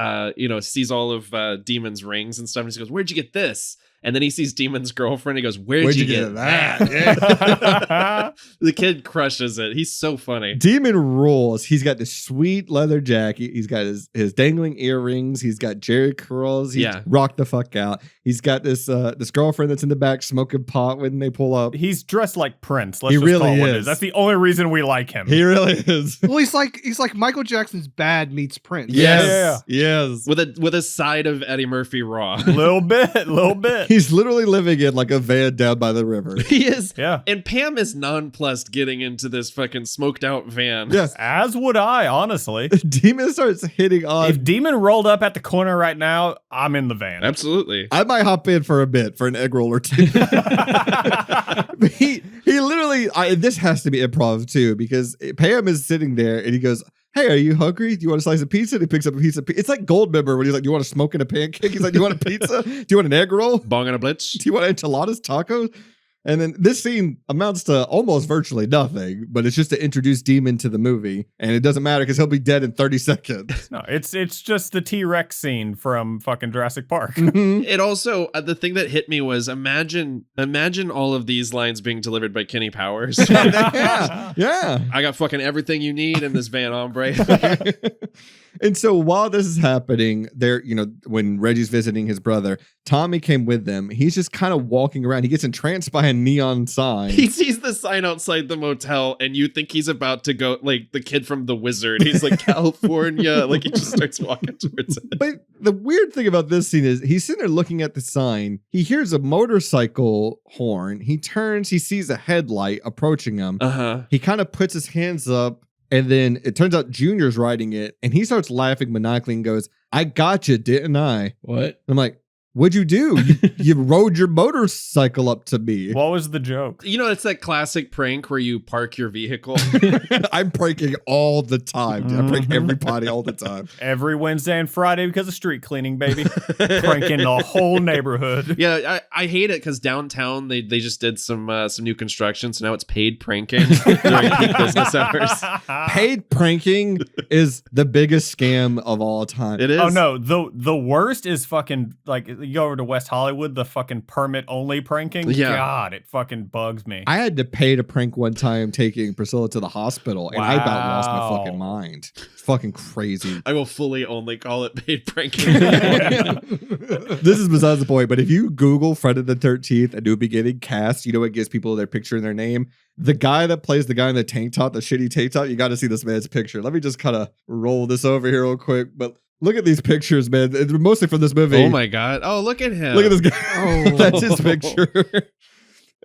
sees all of Demon's rings and stuff. And he goes, "Where'd you get this?" And then he sees Demon's girlfriend. He goes, Where'd you get that? Yeah. The kid crushes it. He's so funny. Demon rules. He's got this sweet leather jacket. He's got his dangling earrings. He's got Jerry curls. He's rocked the fuck out. He's got this girlfriend that's in the back smoking pot when they pull up. He's dressed like Prince. Let's He just really call it what it is. is. That's the only reason we like him. He really is. Well, he's like Michael Jackson's Bad meets Prince. Yes. Yes. With a side of Eddie Murphy Raw. Little bit. He's literally living in like a van down by the river. He is. Yeah. And Pam is nonplussed getting into this fucking smoked out van. Yes. As would I, honestly. Demon starts hitting on. If Demon rolled up at the corner right now, I'm in the van. Absolutely. I might hop in for a bit for an egg roll or two. But he literally, this has to be improv too, because Pam is sitting there and he goes, "Hey, are you hungry? Do you want a slice of pizza?" And he picks up a piece of pizza. It's like Goldmember when he's like, "Do you want a smoke and a pancake?" He's like, "Do you want a pizza? Do you want an egg roll? Bong and a blitz. Do you want enchiladas, tacos?" And then this scene amounts to almost virtually nothing, but it's just to introduce Demon to the movie. And it doesn't matter because he'll be dead in 30 seconds. No, it's just the T-Rex scene from fucking Jurassic Park. It also, the thing that hit me was imagine all of these lines being delivered by Kenny Powers. Yeah. I got fucking everything you need in this van, hombre. And so while this is happening, there, when Reggie's visiting his brother, Tommy came with them. He's just kind of walking around. He gets entranced by a neon sign. He sees the sign outside the motel, and you think he's about to go, like the kid from The Wizard. He's like, California. Like, he just starts walking towards it. But the weird thing about this scene is he's sitting there looking at the sign. He hears a motorcycle horn. He turns, he sees a headlight approaching him. He kind of puts his hands up. And then it turns out Junior's riding it, and he starts laughing maniacally and goes, "I got you, didn't I?" What? I'm like, "What'd you do? You rode your motorcycle up to me." What was the joke? It's that classic prank where you park your vehicle. I'm pranking all the time. Dude. I prank everybody all the time. Every Wednesday and Friday because of street cleaning, baby. Pranking the whole neighborhood. Yeah, I hate it because downtown they just did some new construction, so now it's paid pranking during peak business hours. Paid pranking is the biggest scam of all time. It is. Oh no, the worst is fucking like you go over to West Hollywood, the fucking permit only pranking. Yeah. God, it fucking bugs me. I had to pay to prank one time taking Priscilla to the hospital, and I about lost my fucking mind. It's fucking crazy. I will fully only call it paid pranking. This is besides the point, but if you Google Friday the 13th and New Beginning cast, you know what gives people their picture and their name? The guy that plays the guy in the tank top, the shitty tank top, you got to see this man's picture. Let me just kind of roll this over here real quick, but look at these pictures, man. They're mostly from this movie. Oh my God. Oh, look at him. Look at this guy. Oh. That's his picture.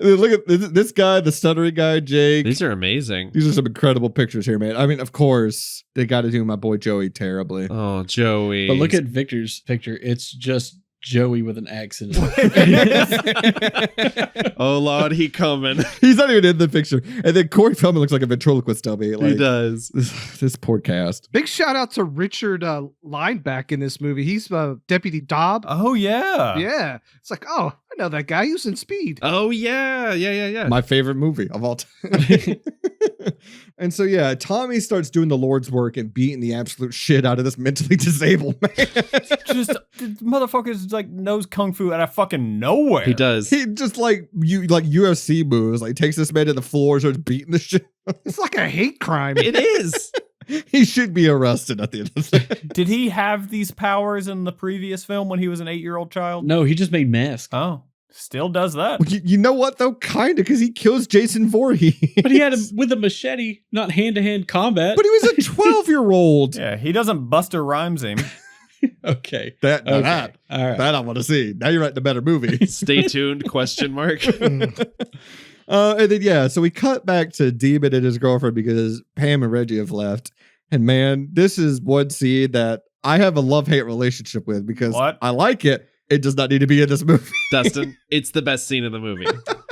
Look at this guy, the stuttering guy, Jake. These are amazing. These are some incredible pictures here, man. I mean, of course, they got to do my boy Joey terribly. Oh, Joey. But look at Victor's picture. It's just Joey with an accent. Oh, Lord, he coming. He's not even in the picture. And then Corey Feldman looks like a ventriloquist dummy. Like, he does. This poor cast. Big shout out to Richard Lineback in this movie. He's Deputy Dobb. Oh yeah. Yeah. It's like, oh, I know that guy. He was in Speed. Oh, yeah. Yeah. My favorite movie of all time. And so, yeah, Tommy starts doing the Lord's work and beating the absolute shit out of this mentally disabled man. Just the motherfucker's like knows kung fu out of fucking nowhere. He does. He just like UFC moves, like takes this man to the floor, starts beating the shit. It's like a hate crime. It is. He should be arrested at the end of the day. Did he have these powers in the previous film when he was an 8-year-old child? No, he just made masks. Oh, still does that. Well, you know what though? Kind of, because he kills Jason Voorhees. But he had him with a machete, not hand-to-hand combat. But he was a 12-year-old. Yeah, he doesn't Buster Rhymes him. Okay. That All that right. I want to see. Now you're writing a better movie. Stay tuned, question mark. And then, yeah, so we cut back to Demon and his girlfriend because Pam and Reggie have left. And man, this is one scene that I have a love-hate relationship with because I like it. It does not need to be in this movie. Dustin, it's the best scene in the movie.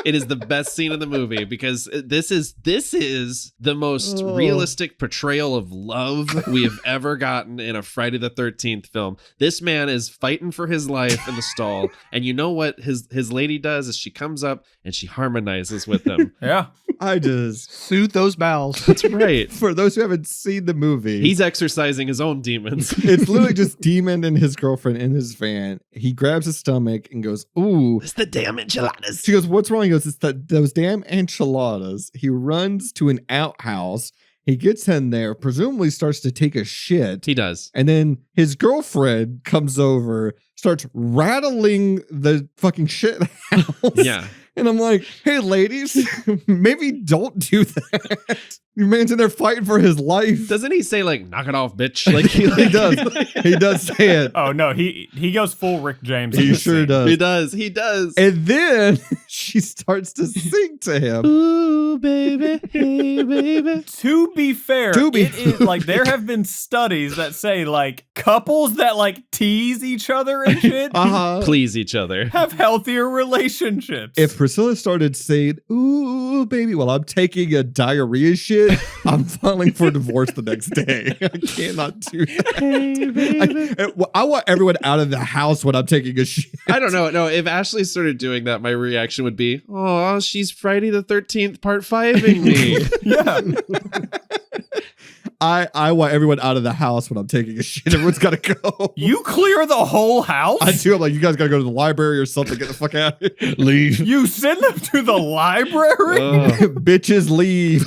It is the best scene in the movie because this is the most realistic portrayal of love we have ever gotten in a Friday the 13th film. This man is fighting for his life in the stall, and you know what his lady does is she comes up and she harmonizes with him. Yeah. I just soothe those bowels. That's right. For those who haven't seen the movie, he's exercising his own demons. It's literally just Demon and his girlfriend in his van. He grabs his stomach and goes, "Ooh, it's the damn enchiladas." She goes, "What's wrong?" He goes, "It's those damn enchiladas." He runs to an outhouse. He gets in there, presumably starts to take a shit. He does. And then his girlfriend comes over, starts rattling the fucking shit house. Yeah. And I'm like, hey, ladies, maybe don't do that. Your man's in there fighting for his life. Doesn't he say, like, knock it off, bitch? Like he does. He does say it. Oh, no, he goes full Rick James. He sure does. He does. He does. And then she starts to sing to him. Ooh, baby, hey, baby. To be fair, it is, like, there have been studies that say, like, couples that like tease each other and shit Please each other. have healthier relationships. If Priscilla started saying, "Ooh, baby," while I'm taking a diarrhea shit, I'm filing for divorce the next day. I cannot do that. Hey, baby. I want everyone out of the house when I'm taking a shit. I don't know. No, if Ashley started doing that, my reaction would be, "Oh, she's Friday the 13th part 5ing me." yeah. I want everyone out of the house when I'm taking a shit. Everyone's got to go. You clear the whole house? I do. I'm like, you guys got to go to the library or something. Get the fuck out of here. Leave. You send them to the library? Bitches leave.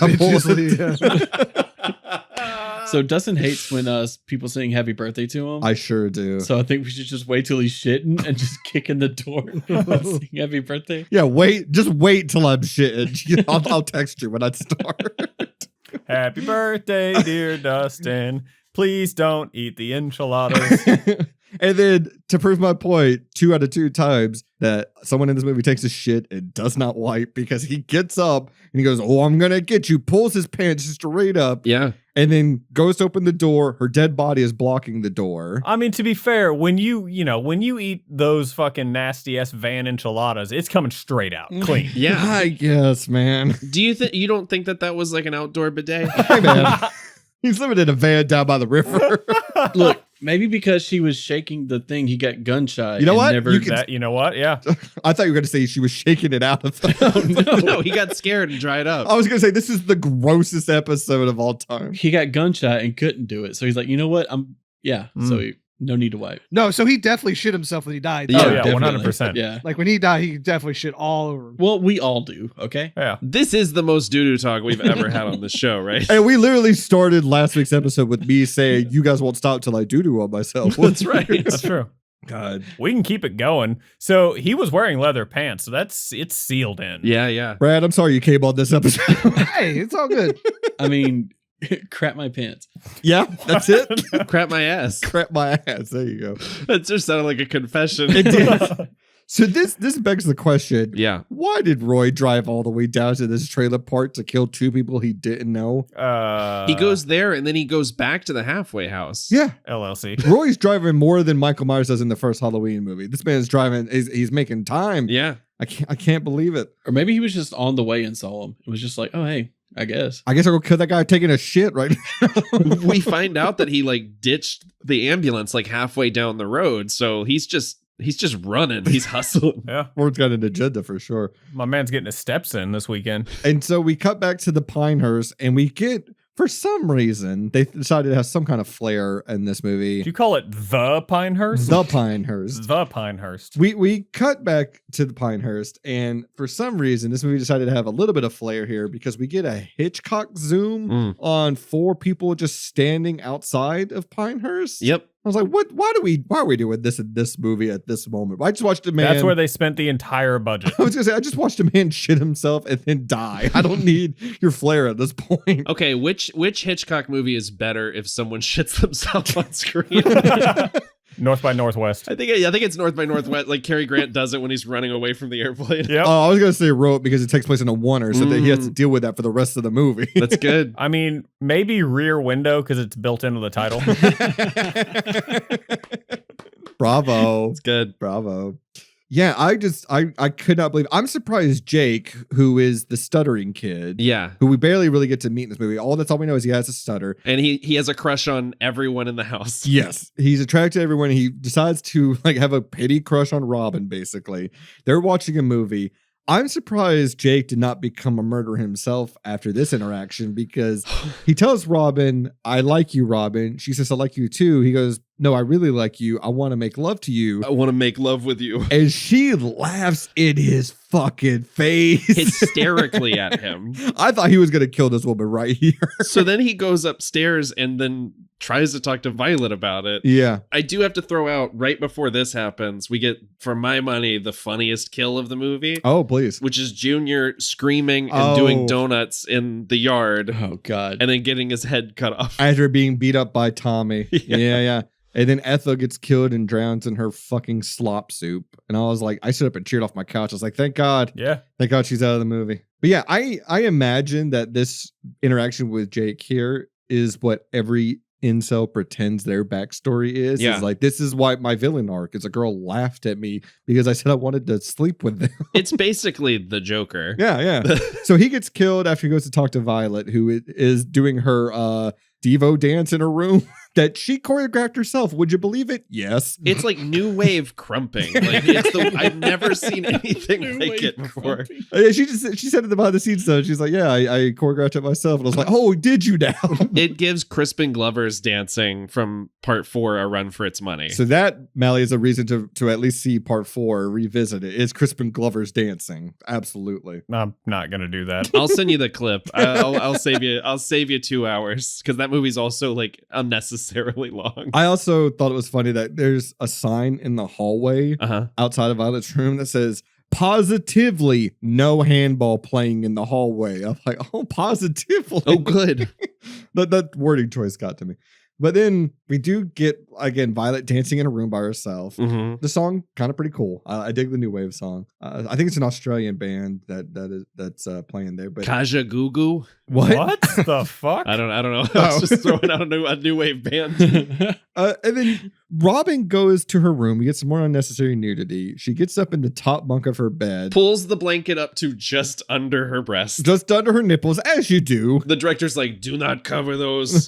So Dustin hates when people sing happy birthday to him. I sure do. So I think we should just wait till he's shitting and just kick in the door and sing happy birthday. Yeah, just wait till I'm shitting. I'll text you when I start. Happy birthday, dear Dustin. Please don't eat the enchiladas. And then to prove my point, 2 out of 2 times that someone in this movie takes a shit and does not wipe because he gets up and he goes, "Oh, I'm going to get you," pulls his pants straight up. Yeah. And then goes to open the door. Her dead body is blocking the door. I mean, to be fair, when you eat those fucking nasty ass van enchiladas, it's coming straight out clean. Yeah. I guess, man. Do you don't think that was like an outdoor bidet? Hey, man. He's living in a van down by the river. Look, maybe because she was shaking the thing, he got gun shy. You know what? You know what? Yeah. I thought you were going to say she was shaking it out of the... No, he got scared and dried up. I was going to say, this is the grossest episode of all time. He got gun shy and couldn't do it. So he's like, you know what? So no need to wipe. No, so he definitely shit himself when he died. Oh, yeah, definitely. 100%. Yeah. Like when he died, he definitely shit all over him. Well, we all do, okay? Yeah. This is the most doo-doo talk we've ever had on this show, right? And we literally started last week's episode with me saying, "You guys won't stop till I doo-doo on myself." That's right. That's true. God. We can keep it going. So he was wearing leather pants, so it's sealed in. Yeah. Brad, I'm sorry you came on this episode. Hey, it's all good. I mean, crap my pants. Yeah, that's it. Crap my ass. Crap my ass. There you go. That just sounded like a confession. It did. So this begs the question. Yeah. Why did Roy drive all the way down to this trailer park to kill 2 people he didn't know? He goes there and then he goes back to the halfway house. Yeah. LLC. Roy's driving more than Michael Myers does in the first Halloween movie. This man's driving. He's making time. Yeah. I can't believe it. Or maybe he was just on the way and saw him. It was just like, oh, hey, I guess I'll go kill that guy taking a shit right now. We find out that he like ditched the ambulance like halfway down the road. So he's just running. He's hustling. Yeah. Ward's got an agenda for sure. My man's getting his steps in this weekend. And so we cut back to the Pinehurst and we get, for some reason, they decided to have some kind of flair in this movie. Do you call it the Pinehurst? The Pinehurst. The Pinehurst. We cut back to the Pinehurst, and for some reason, this movie decided to have a little bit of flair here because we get a Hitchcock zoom on 4 people just standing outside of Pinehurst. Yep. I was like, what? Why are we doing this in this movie at this moment? I just watched a man. That's where they spent the entire budget. I was gonna say, I just watched a man shit himself and then die. I don't need your flair at this point. Okay, which Hitchcock movie is better if someone shits themselves on screen? North by Northwest. I think it's North by Northwest. Like Cary Grant does it when he's running away from the airplane. Yep. Oh, I was gonna say Rope because it takes place in a oneer, so that he has to deal with that for the rest of the movie. That's good. I mean, maybe Rear Window because it's built into the title. Bravo. It's good. Bravo. Yeah, I could not believe. I'm surprised Jake, who is the stuttering kid, Yeah. who we barely really get to meet in this movie. That's all we know is he has a stutter. And he has a crush on everyone in the house. Yes, he's attracted to everyone. He decides to like have a pity crush on Robin. Basically, they're watching a movie. I'm surprised Jake did not become a murderer himself after this interaction because he tells Robin, "I like you, Robin." She says, "I like you too." He goes, "No, I really like you. I want to make love to you." I want to make love with you. And she laughs in his fucking face. Hysterically at him. I thought he was going to kill this woman right here. So then he goes upstairs and then tries to talk to Violet about it. Yeah. I do have to throw out right before this happens, we get, for my money, the funniest kill of the movie. Oh, please. Which is Junior screaming and doing donuts in the yard. Oh, God. And then getting his head cut off. After being beat up by Tommy. Yeah. Yeah. And then Ethel gets killed and drowns in her fucking slop soup. And I was like, I stood up and cheered off my couch. I was like, thank God. Yeah. Thank God she's out of the movie. But yeah, I imagine that this interaction with Jake here is what every incel pretends their backstory is. Yeah. Is like, this is why my villain arc is a girl laughed at me because I said I wanted to sleep with them. It's basically the Joker. Yeah. So he gets killed after he goes to talk to Violet, who is doing her Devo dance in her room that she choreographed herself. Would you believe it? Yes. It's like new wave crumping. Like I've never seen anything like it before. She said it behind the scenes though. She's like, yeah, I choreographed it myself. And I was like, oh, did you now? It gives Crispin Glover's dancing from part 4 a run for its money. So that, Mally, is a reason to at least see part 4, revisit it. It's Crispin Glover's dancing. Absolutely. I'm not gonna do that. I'll send you the clip. I'll save you 2 hours because that movie's also like unnecessarily long. I also thought it was funny that there's a sign in the hallway outside of Violet's room that says, positively no handball playing in the hallway. I'm like, oh, positively. Oh, good. That wording choice got to me. But then we do get, again, Violet dancing in a room by herself. Mm-hmm. The song, kind of pretty cool. I dig the new wave song. I think it's an Australian band that's playing there. But Kaja Gugu. What the fuck? I don't know. I was just throwing out a new wave band. And then Robin goes to her room. We get some more unnecessary nudity. She gets up in the top bunk of her bed. Pulls the blanket up to just under her breast. Just under her nipples, as you do. The director's like, do not cover those.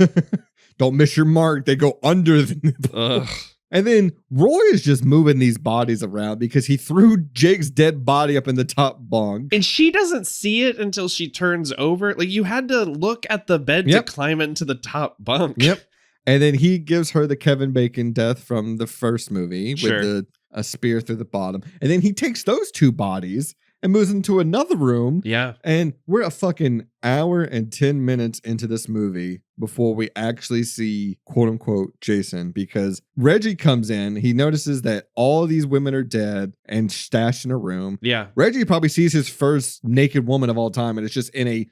Don't miss your mark. They go under the nipple. And then Roy is just moving these bodies around because he threw Jake's dead body up in the top bunk. And she doesn't see it until she turns over. Like, you had to look at the bed to climb into the top bunk. Yep. And then he gives her the Kevin Bacon death from the first movie with a spear through the bottom. And then he takes those 2 bodies and moves into another room. Yeah. And we're a fucking hour and 10 minutes into this movie before we actually see, quote unquote, Jason, because Reggie comes in. He notices that all these women are dead and stashed in a room. Yeah. Reggie probably sees his first naked woman of all time, and it's just in a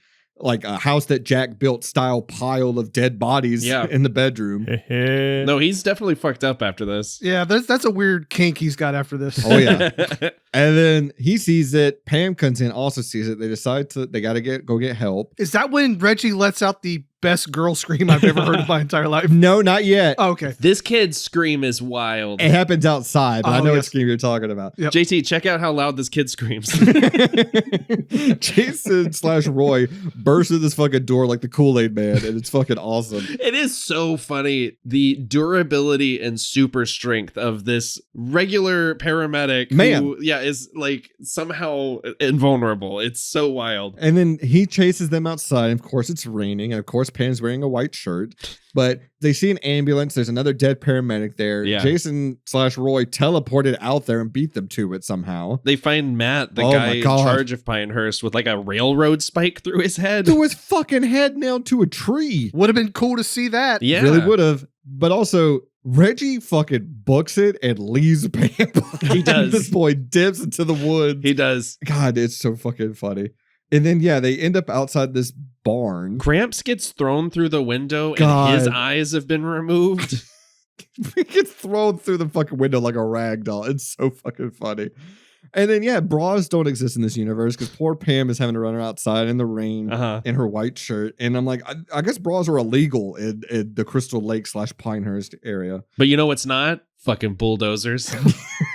house that Jack built style pile of dead bodies in the bedroom. No, he's definitely fucked up after this. Yeah, that's a weird kink he's got after this. Oh yeah. And then he sees it. Pam comes in, also sees it. They decide they got to go get help. Is that when Reggie lets out the best girl scream I've ever heard in my entire life? No, not yet. Oh, okay. This kid's scream is wild. It happens outside, but I know what scream you're talking about. Yep. JT, check out how loud this kid screams. Jason/Roy bursts through this fucking door like the Kool-Aid Man, and it's fucking awesome. It is so funny. The durability and super strength of this regular paramedic who, is like somehow invulnerable. It's so wild. And then he chases them outside. Of course, it's raining. And of course, Pam's wearing a white shirt. But they see an ambulance. There's another dead paramedic there. Yeah. Jason/Roy teleported out there and beat them to it somehow. They find Matt, the guy in charge of Pinehurst, with like a railroad spike through his head. Through his fucking head nailed to a tree. Would have been cool to see that. Yeah. Really would have. But also, Reggie fucking books it and leaves Pam. He does. This boy dips into the woods. He does. God, it's so fucking funny. And then, they end up outside this barn. Gramps gets thrown through the window and his eyes have been removed. He gets thrown through the fucking window like a rag doll. It's so fucking funny. And then, bras don't exist in this universe because poor Pam is having to run her outside in the rain in her white shirt. And I'm like, I guess bras are illegal in the Crystal Lake / Pinehurst area. But you know what's not? Fucking bulldozers.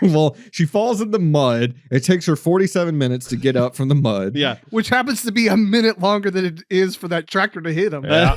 Well, she falls in the mud. It takes her 47 minutes to get up from the mud. Yeah. Which happens to be a minute longer than it is for that tractor to hit him. Yeah.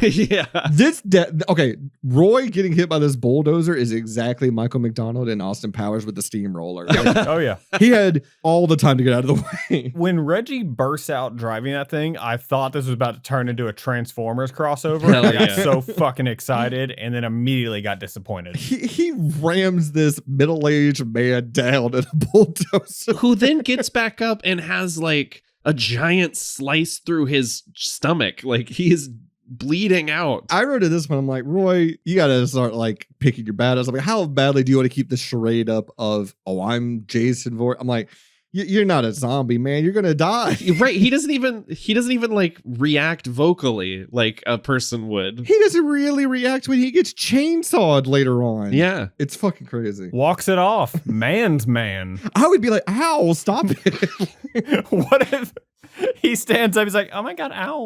Okay, Roy getting hit by this bulldozer is exactly Michael McDonald and Austin Powers with the steamroller. Like, Oh, yeah. he had all the time to get out of the way. When Reggie bursts out driving that thing, I thought this was about to turn into a Transformers crossover. Hell I got yeah. so fucking excited and then immediately got disappointed. He rams this middle-aged man down in a bulldozer. Who then gets back up and has like a giant slice through his stomach. Like he is bleeding out. I wrote in this one, I'm like, Roy, you gotta start like picking your battles. I'm like, how badly do you want to keep this charade up of, oh, I'm Jason Voorhees? I'm like, you're not a zombie, man. You're gonna die. Right. He doesn't even like react vocally like a person would. He doesn't really react when he gets chainsawed later on. Yeah. It's fucking crazy. Walks it off. Man's man. I would be like, ow, stop it. He stands up. He's like, "Oh my god, ow!"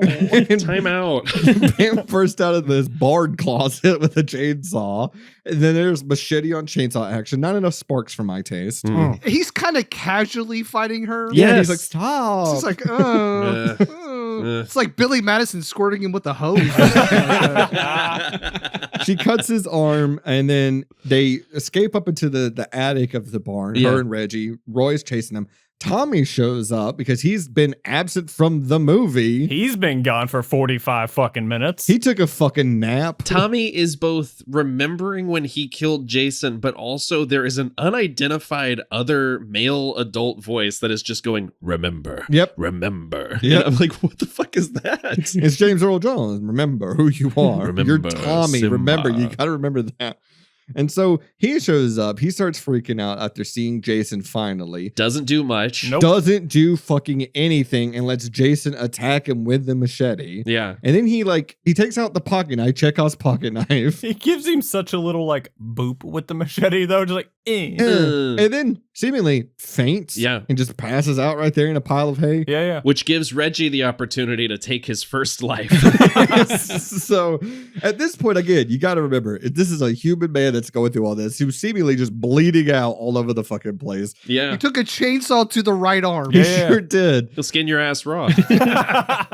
Time out. Pam burst out of this barn closet with a chainsaw. And then there's machete on chainsaw action. Not enough sparks for my taste. He's kind of casually fighting her. Yeah, he's like, stop. It's just like, it's like Billy Madison squirting him with a hose. She cuts his arm, and then they escape up into the attic of the barn. Her and Reggie. Roy's chasing them. Tommy shows up because he's been absent from the movie. He's been gone for 45 fucking minutes. He took a fucking nap. Tommy is both remembering when he killed Jason, but also there is an unidentified other male adult voice that is just going, remember. Yep. Remember. Yep. And I'm like, what the fuck is that? It's James Earl Jones. Remember who you are. Remember, You're Tommy. Simba. Remember, you gotta remember that. And so he shows up. He starts freaking out after seeing Jason finally. Doesn't do much. Nope. Doesn't do fucking anything and lets Jason attack him with the machete. Yeah. And then he takes out the pocket knife, Chekhov's pocket knife. He gives him such a little like boop with the machete though, just like And then seemingly faints. Yeah. And just passes out right there in a pile of hay. Yeah. Which gives Reggie the opportunity to take his first life. So at this point, again, you got to remember, this is a human man that's going through all this, who's seemingly just bleeding out all over the fucking place. Yeah. He took a chainsaw to the right arm. He sure did. He'll skin your ass raw.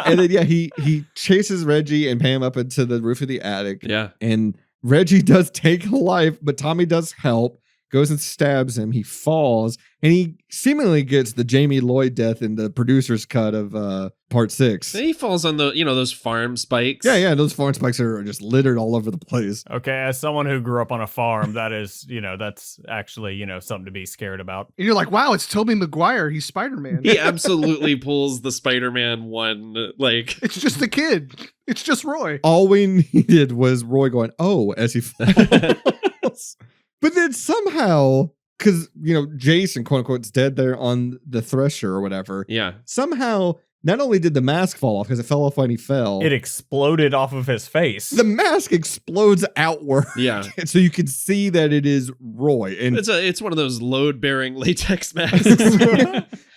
And then, he chases Reggie and Pam up into the roof of the attic. Yeah. And Reggie does take a life, but Tommy does help. Goes and stabs him. He falls, and he seemingly gets the Jamie Lloyd death in the producer's cut of part 6. Then he falls on those farm spikes. Yeah, those farm spikes are just littered all over the place. Okay, as someone who grew up on a farm, that is, that's actually, something to be scared about. And you're like, wow, it's Tobey Maguire. He's Spider-Man. He absolutely pulls the Spider-Man one, like... It's just the kid. It's just Roy. All we needed was Roy going, oh, as he falls. But then somehow, because, Jason, quote unquote, is dead there on the thresher or whatever. Yeah. Somehow, not only did the mask fall off because it fell off when he fell, It exploded off of his face. the mask explodes outward. Yeah. So you can see that it is Roy. And It's one of those load-bearing latex masks.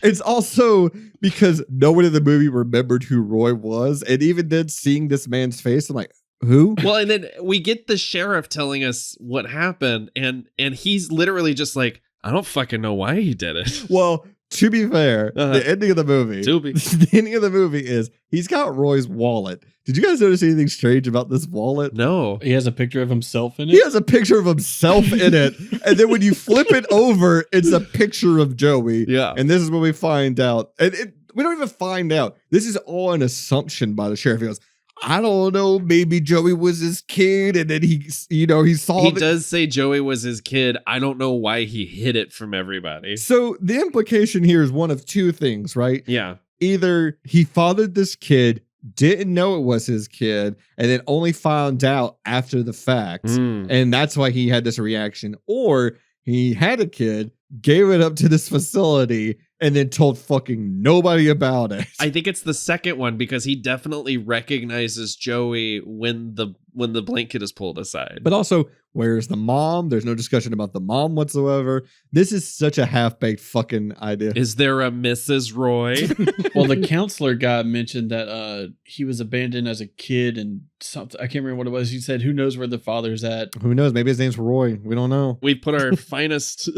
it's also because no one in the movie remembered who Roy was. And even then, seeing this man's face, I'm like, who? Well, and then we get the sheriff telling us what happened, and he's literally just like, I don't fucking know why he did it. Well, to be fair, the ending of the movie, the ending of the movie is he's got Roy's wallet. Did you guys notice anything strange about this wallet? No. He has a picture of himself in it. He has a picture of himself in it. And then when you flip it over, it's a picture of Joey. Yeah. And this is when we find out. And we don't even find out. This is all an assumption by the sheriff. He goes, I don't know, maybe Joey was his kid, and then he saw. He does say Joey was his kid. I don't know why he hid it from everybody. So the implication here is one of two things, right? Yeah. Either he fathered this kid, didn't know it was his kid, and then only found out after the fact, and that's why he had this reaction, or he had a kid, gave it up to this facility, and then told fucking nobody about it. I think it's the second one because he definitely recognizes Joey when the blanket is pulled aside. But also, where's the mom? There's no discussion about the mom whatsoever. This is such a half-baked fucking idea. Is there a Mrs. Roy? Well, the counselor guy mentioned that he was abandoned as a kid and something. I can't remember what it was. He said, who knows where the father's at? Who knows? Maybe his name's Roy. We don't know. We put our finest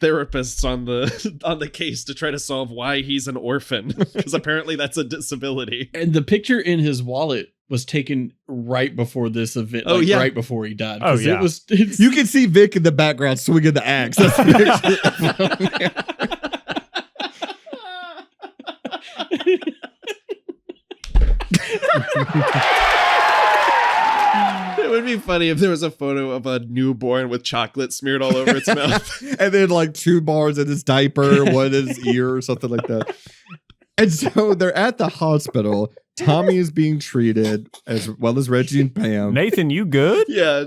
therapists on the case to try to solve why he's an orphan, because apparently that's a disability. And the picture in his wallet was taken right before this event. Right before he died. Oh, yeah. You can see Vic in the background swinging the axe. That's the picture. It would be funny if there was a photo of a newborn with chocolate smeared all over its mouth. And then like 2 bars in his diaper, one in his ear or something like that. And so they're at the hospital. Tommy is being treated as well as Reggie and Pam. Nathan, you good? Yeah,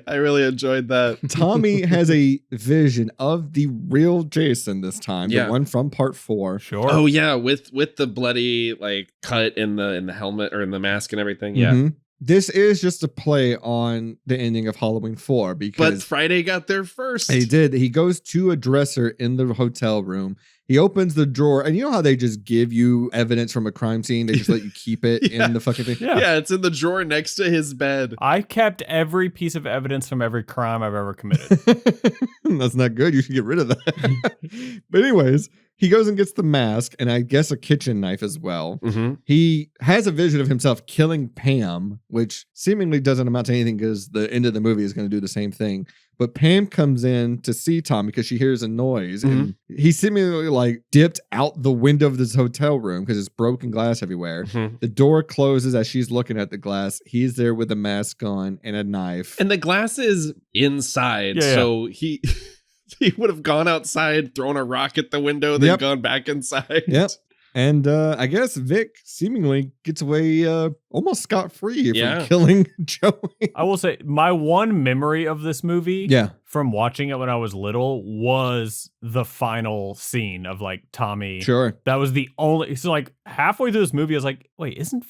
I really enjoyed that. Tommy has a vision of the real Jason this time, the one from part 4. Sure. Oh yeah, with the bloody like cut in the helmet or in the mask and everything. Yeah. Mm-hmm. this is just a play on the ending of Halloween 4 But because Friday got there first. he did. He goes to a dresser in the hotel room. He opens the drawer, and you know how they just give you evidence from a crime scene? They just let you keep it in the fucking thing. Yeah, it's in the drawer next to his bed. I kept every piece of evidence from every crime I've ever committed. That's not good. You should get rid of that. But anyways, he goes and gets the mask and I guess a kitchen knife as well. Mm-hmm. He has a vision of himself killing Pam, which seemingly doesn't amount to anything because the end of the movie is going to do the same thing. But Pam comes in to see Tom because she hears a noise and he seemingly like dipped out the window of this hotel room because it's broken glass everywhere. The door closes as she's looking at the glass. He's there with a mask on and a knife. And the glass is inside, so he would have gone outside, thrown a rock at the window, then gone back inside. Yep. And I guess Vic seemingly gets away almost scot-free from killing Joey. I will say my one memory of this movie from watching it when I was little was the final scene of like Tommy. Sure. That was the only, so like halfway through this movie, I was like, wait, isn't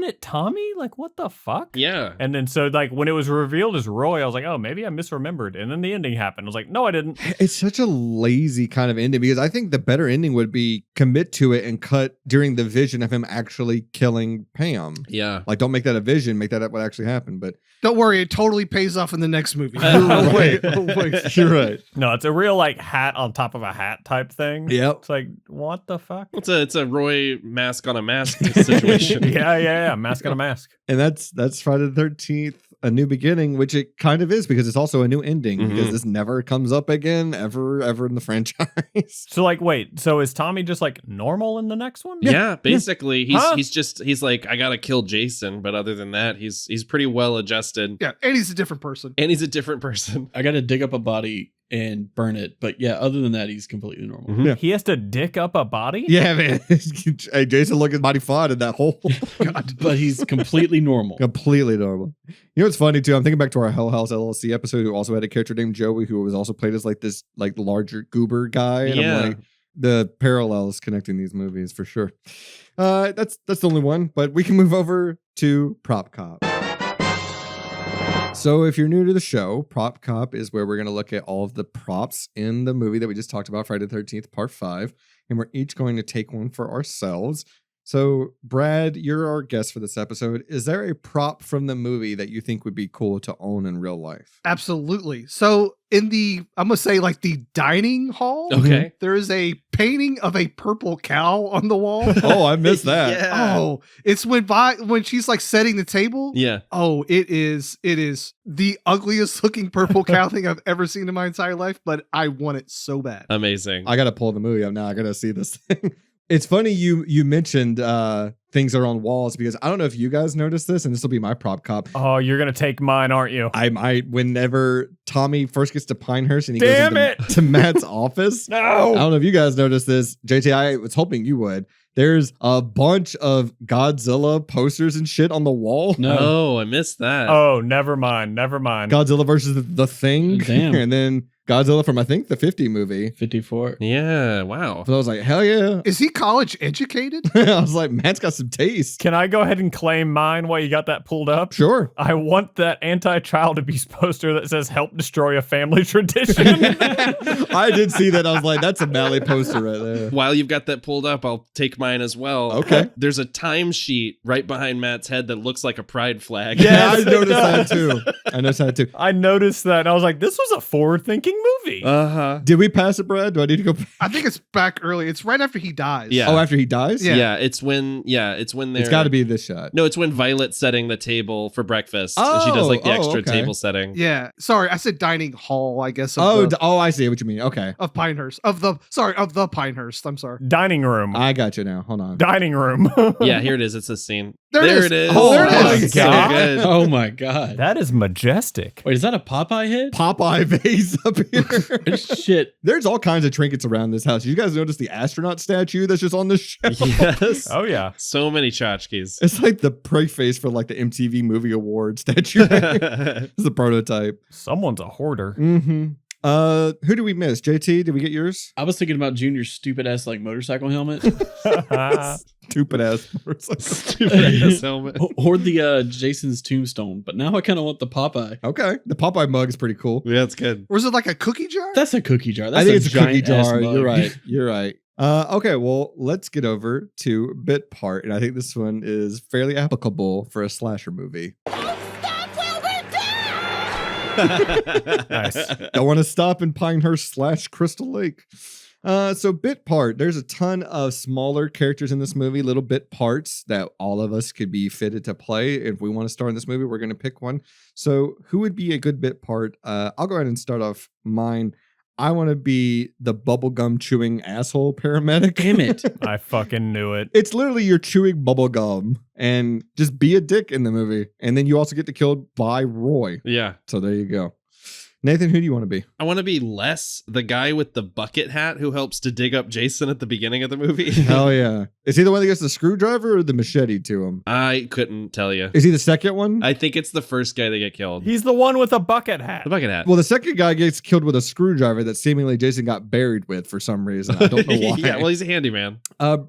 it Tommy? Like, what the fuck? Yeah. And then so like when it was revealed as Roy, I was like, oh, maybe I misremembered. And then the ending happened. I was like, no, I didn't. It's such a lazy kind of ending because I think the better ending would be commit to it and cut during the vision of him actually killing Pam. Yeah. Like, don't make that a vision, make that what actually happened. But don't worry, it totally pays off in the next movie. You're right. No, it's a real like hat on top of a hat type thing. Yep. It's like, what the fuck? It's a Roy mask on a mask situation. Yeah. Mask on a mask. And that's Friday the 13th, a new beginning, which it kind of is because it's also a new ending because this never comes up again ever in the franchise. So like, wait, so is Tommy just like normal in the next one? Yeah, basically he's like, I gotta kill Jason, but other than that, he's pretty well adjusted. Yeah, and he's a different person. I gotta dig up a body and burn it, but yeah, other than that, he's completely normal. Yeah. He has to dick up a body? Yeah, man. Hey, Jason looking mighty fine in that hole. But he's completely normal. Completely normal. You know what's funny too? I'm thinking back to our Hell House LLC episode, who also had a character named Joey, who was also played as like this like larger goober guy. And I'm like, the parallels connecting these movies for sure. That's the only one, but we can move over to Prop Cop. So if you're new to the show, Prop Cop is where we're going to look at all of the props in the movie that we just talked about, Friday the 13th, Part 5, and we're each going to take one for ourselves. So, Brad, you're our guest for this episode. Is there a prop from the movie that you think would be cool to own in real life? Absolutely. So, I'm going to say like the dining hall. Okay. There is a painting of a purple cow on the wall. Oh, I missed that. Yeah. Oh, it's when she's like setting the table. Yeah. Oh, it is the ugliest looking purple cow thing I've ever seen in my entire life, but I want it so bad. Amazing. I got to pull the movie up now. I got to see this thing. It's funny you mentioned things are on walls because I don't know if you guys noticed this, and this will be my prop cop. Oh, you're going to take mine, aren't you? I might, whenever Tommy first gets to Pinehurst and he Damn goes to Matt's office. No. I don't know if you guys noticed this. JT, I was hoping you would. There's a bunch of Godzilla posters and shit on the wall. No. Oh, I missed that. Oh, never mind. Godzilla versus the Thing. Damn. And then Godzilla from, I think, the 50 movie. 54. Yeah, wow. So I was like, hell yeah. Is he college educated? I was like, Matt's got some taste. Can I go ahead and claim mine while you got that pulled up? Sure. I want that anti-child abuse poster that says help destroy a family tradition. I did see that. I was like, that's a Mally poster right there. While you've got that pulled up, I'll take mine as well. Okay. There's a timesheet right behind Matt's head that looks like a pride flag. Yeah, I Yes, it noticed does. that too. I noticed that and I was like, this was a forward-thinking movie. Uh-huh. Did we pass it, Brad? Do I need to go back? I think it's back early. It's right after he dies. Yeah. Oh, after he dies? Yeah. It's when they're... It's got to be this shot. No, it's when Violet's setting the table for breakfast. And she does like the extra table setting. Yeah. Sorry, I said dining hall, I guess. I see what you mean. Okay. Of Pinehurst. Of the Pinehurst. I'm sorry. Dining room. I got you now. Hold on. Dining room. Yeah, here it is. It's a scene. There it it is. Oh, there my it is. So God. good. Oh my god. That is majestic. Wait, is that a Popeye hit? Popeye vase up here. Shit. There's all kinds of trinkets around this house. You guys notice the astronaut statue that's just on the shelf? Yes. Oh, yeah. So many tchotchkes. It's like the preface for like the MTV Movie Award statue. It's the prototype. Someone's a hoarder. Mm-hmm. Who do we miss? JT, did we get yours? I was thinking about Junior's stupid ass like motorcycle helmet. Stupid ass motorcycle. Stupid ass helmet. Or the Jason's tombstone. But now I kind of want the Popeye. Okay. The Popeye mug is pretty cool. Yeah, it's good. Or is it like a cookie jar? That's a cookie jar. That's I think it's a cookie giant ass jar. mug. You're right. You're right. Okay, well, let's get over to bit part. And I think this one is fairly applicable for a slasher movie. Nice. Don't want to stop in Pinehurst / Crystal Lake. So bit part, there's a ton of smaller characters in this movie, little bit parts that all of us could be fitted to play. If we want to star in this movie, we're going to pick one. So who would be a good bit part? I'll go ahead and start off mine. I want to be the bubblegum chewing asshole paramedic. Damn it. I fucking knew it. It's literally you're chewing bubblegum and just be a dick in the movie. And then you also get to killed by Roy. Yeah. So there you go. Nathan, who do you want to be? I want to be Les, the guy with the bucket hat who helps to dig up Jason at the beginning of the movie. Hell yeah. Is he the one that gets the screwdriver or the machete to him? I couldn't tell you. Is he the second one? I think it's the first guy that get killed. He's the one with a bucket hat. The bucket hat. Well, the second guy gets killed with a screwdriver that seemingly Jason got buried with for some reason. I don't know why. Yeah, well, he's a handyman.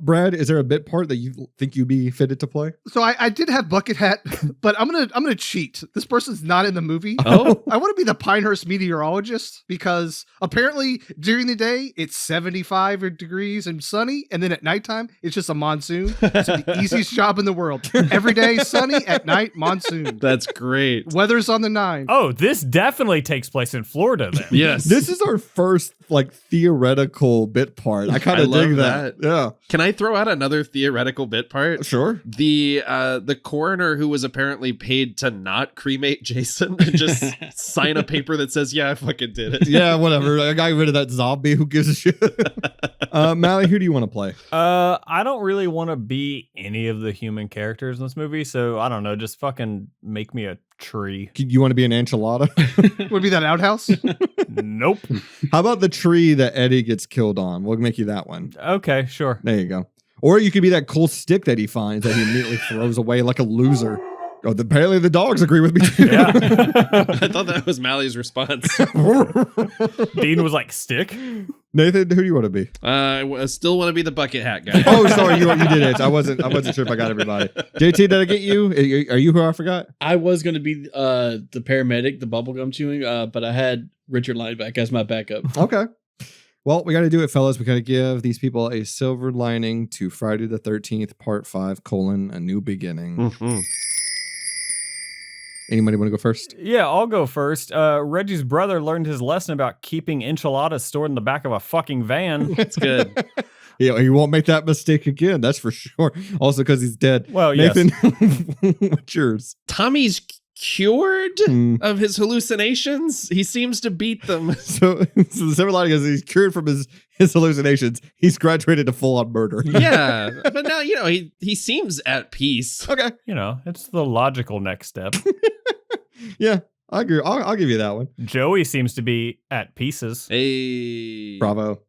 Brad, is there a bit part that you think you'd be fitted to play? So I did have bucket hat, but I'm gonna cheat. This person's not in the movie. Oh. I want to be the Pinehurst meteorologist because apparently during the day it's 75 degrees and sunny, and then at nighttime it's just a monsoon. It's the easiest job in the world. Every day sunny, at night monsoon. That's great. Weather's on the 9. Oh, this definitely takes place in Florida then. Yes. This is our first like theoretical bit part. I kind I of dig love that. Yeah. Can I throw out another theoretical bit part? Sure. The coroner who was apparently paid to not cremate Jason and just sign a paper that says, yeah, I fucking did it. Yeah, whatever. I got rid of that zombie. Who gives a shit? Mally, who do you want to play? I don't really want to be any of the human characters in this movie, so I don't know, just fucking make me a tree. You want to be an enchilada? Would be that outhouse? Nope. How about the tree that Eddie gets killed on? We'll make you that one. Okay, sure. There you go. Or you could be that cool stick that he finds that he immediately throws away like a loser. Oh, apparently the dogs agree with me too. Yeah. I thought that was Mally's response. Dean was like, stick? Nathan, who do you want to be? I still want to be the bucket hat guy. Oh, sorry, you did it. I wasn't sure if I got everybody. JT, did I get you? Are you who I forgot? I was going to be the paramedic, the bubblegum chewing, but I had Richard Lineback as my backup. Okay. Well, we got to do it, fellas. We got to give these people a silver lining to Friday the 13th, Part 5, a new beginning. Mm-hmm. Anybody want to go first? Yeah, I'll go first. Reggie's brother learned his lesson about keeping enchiladas stored in the back of a fucking van. That's good. Yeah, he won't make that mistake again. That's for sure. Also, because he's dead. Well, Nathan, what's yours? Tommy's cured of his hallucinations. He seems to beat them. So the silver lining is he's cured from his hallucinations. He's graduated to full-on murder. Yeah, but now, he seems at peace. Okay. You know, it's the logical next step. Yeah, I agree. I'll give you that one. Joey seems to be at pieces. Hey. Bravo.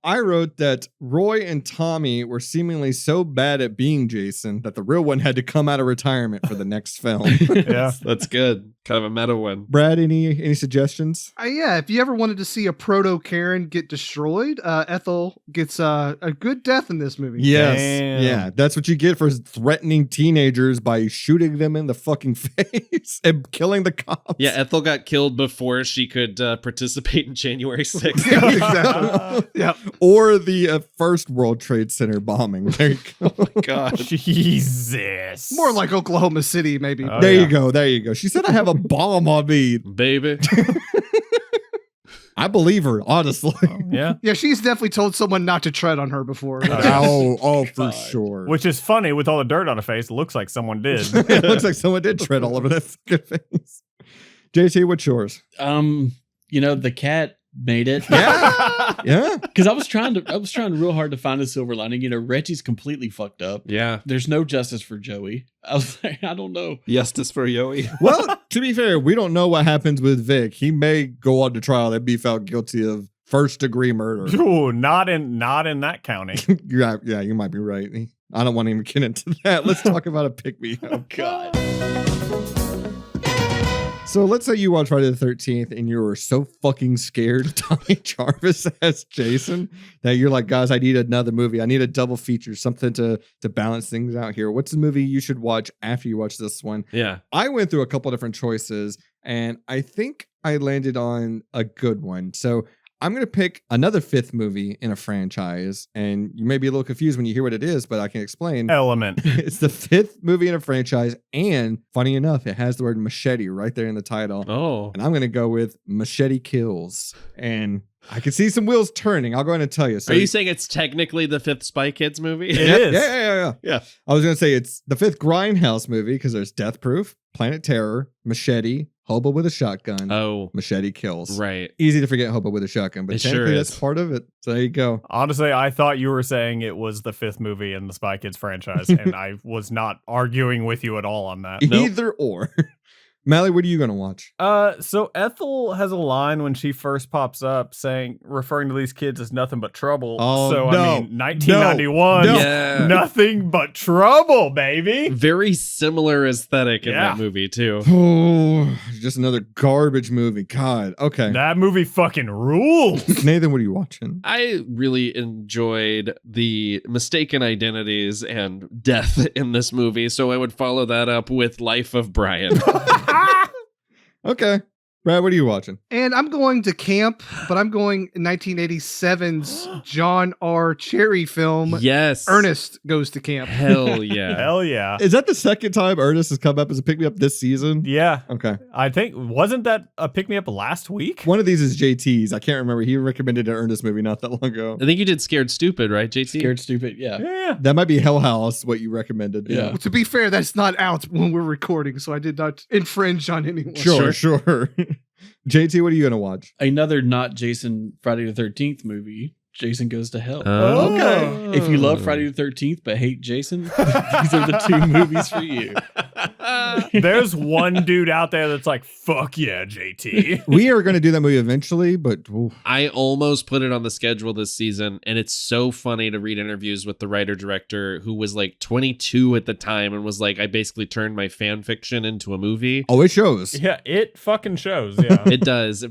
I wrote that Roy and Tommy were seemingly so bad at being Jason that the real one had to come out of retirement for the next film. Yeah. That's good. Kind of a meta one. Brad, any suggestions? Yeah, if you ever wanted to see a proto Karen get destroyed, Ethel gets a good death in this movie. Yes. Damn. Yeah, that's what you get for threatening teenagers by shooting them in the fucking face and killing the cops. Yeah, Ethel got killed before she could participate in January 6th. Yeah, exactly. Yeah. Or the first World Trade Center bombing. There you go. Oh my God. Jesus. More like Oklahoma City, maybe. Oh, There yeah. you go. There you go. She said I have a bomb on me. Baby. I believe her, honestly. Yeah. Yeah, she's definitely told someone not to tread on her before. Oh, for sure. Which is funny with all the dirt on her face. It looks like someone did. It looks like someone did tread all over that fucking face. JT, what's yours? The cat made it. Yeah. Because I was trying real hard to find a silver lining. Reggie's completely fucked up. Yeah. There's no justice for Joey. I was like, I don't know. Justice for Yoey. Well, to be fair, we don't know what happens with Vic. He may go on to trial and be found guilty of first-degree murder. Ooh, not in that county. Yeah, you might be right. I don't want to even get into that. Let's talk about a pick-me. Oh, God. So let's say you watch Friday the 13th and you were so fucking scared of Tommy Jarvis as Jason that you're like, guys, I need another movie. I need a double feature, something to balance things out here. What's the movie you should watch after you watch this one? Yeah. I went through a couple different choices and I think I landed on a good one. So I'm going to pick another fifth movie in a franchise, and you may be a little confused when you hear what it is, but I can explain. Element. It's the fifth movie in a franchise, and funny enough, it has the word machete right there in the title. Oh. And I'm going to go with Machete Kills. And I can see some wheels turning. I'll go ahead and tell you. So Are you saying it's technically the fifth Spy Kids movie? It is. Yeah. I was going to say it's the fifth Grindhouse movie because there's Death Proof, Planet Terror, Machete, Hobo with a Shotgun. Oh. Machete Kills. Right. Easy to forget Hobo with a Shotgun, but It technically sure that's is. part of it. So there you go. Honestly, I thought you were saying it was the fifth movie in the Spy Kids franchise, and I was not arguing with you at all on that. Either or. Mally, what are you going to watch? So Ethel has a line when she first pops up referring to these kids as nothing but trouble. Oh, so, no. I mean, 1991, No. Yeah. nothing but trouble, baby. Very similar aesthetic in Yeah. that movie, too. Oh, just another garbage movie. God. Okay. That movie fucking rules. Nathan, what are you watching? I really enjoyed the mistaken identities and death in this movie, so I would follow that up with Life of Brian. Okay. Brad, what are you watching? And I'm going to camp, but I'm going 1987's John R. Cherry film, Yes. Ernest Goes to Camp. Hell yeah. Hell yeah. Is that the second time Ernest has come up as a pick-me-up this season? Yeah. Okay. I think, wasn't that a pick-me-up last week? One of these is JT's. I can't remember. He recommended an Ernest movie not that long ago. I think you did Scared Stupid, right, JT? Scared Stupid. Yeah. Yeah. That might be Hell House, what you recommended. Yeah. Well, to be fair, that's not out when we're recording, so I did not infringe on anyone. Sure. JT, what are you going to watch? Another not Jason Friday the 13th movie. Jason Goes to Hell. Oh. Okay. If you love Friday the 13th but hate Jason, these are the two movies for you. There's one dude out there that's like, fuck yeah, JT. We are going to do that movie eventually, but oof. I almost put it on the schedule this season, and it's so funny to read interviews with the writer-director who was like 22 at the time and was like, I basically turned my fan fiction into a movie. Oh, it shows. Yeah, it fucking shows. Yeah. It does.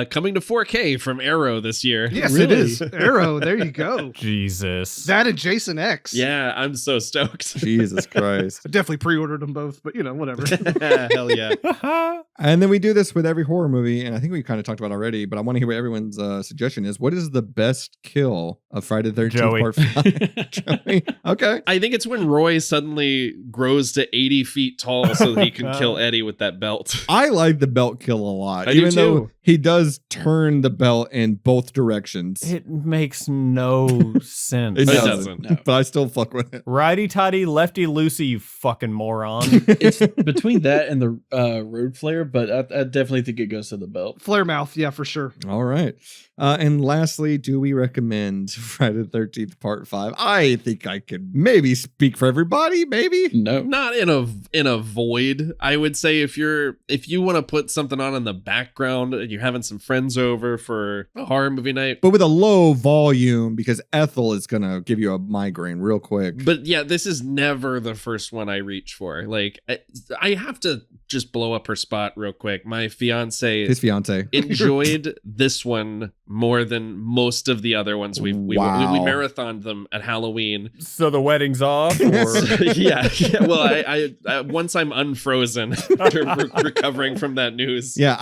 Coming to 4K from Arrow this year. Yes, Really? it is. Arrow, there you go. Jesus. That and Jason X. Yeah, I'm so stoked. Jesus Christ. I definitely pre-ordered them both, but whatever. Hell yeah. And then we do this with every horror movie, and I think we kind of talked about it already, but I want to hear what everyone's suggestion is. What is the best kill of Friday the 13th Joey. Part 5? Joey. Okay. I think it's when Roy suddenly grows to 80 feet tall so that he can kill Eddie with that belt. I like the belt kill a lot, I do even though too. he does turn the belt in both directions. It makes no sense. It It doesn't, doesn't. No. but I still fuck with it. Righty-tighty, lefty-loosey, you fucking moron. It's between that and the road flare, but I definitely think it goes to the belt. Flare mouth, yeah, for sure. All right. And lastly, do we recommend Friday the 13th Part 5? I think I could maybe speak for everybody, maybe. No. Not in a void. I would say if you want to put something on in the background and you're having some friends over for a horror movie night. But with a low volume, because Ethel is going to give you a migraine real quick. But yeah, this is never the first one I reach for. Like, I have to just blow up her spot real quick. My fiance His fiance. enjoyed this one more than most of the other ones we Wow. marathoned them at Halloween. So the wedding's off? Or... yeah. Well, I once I'm unfrozen recovering from that news. Yeah,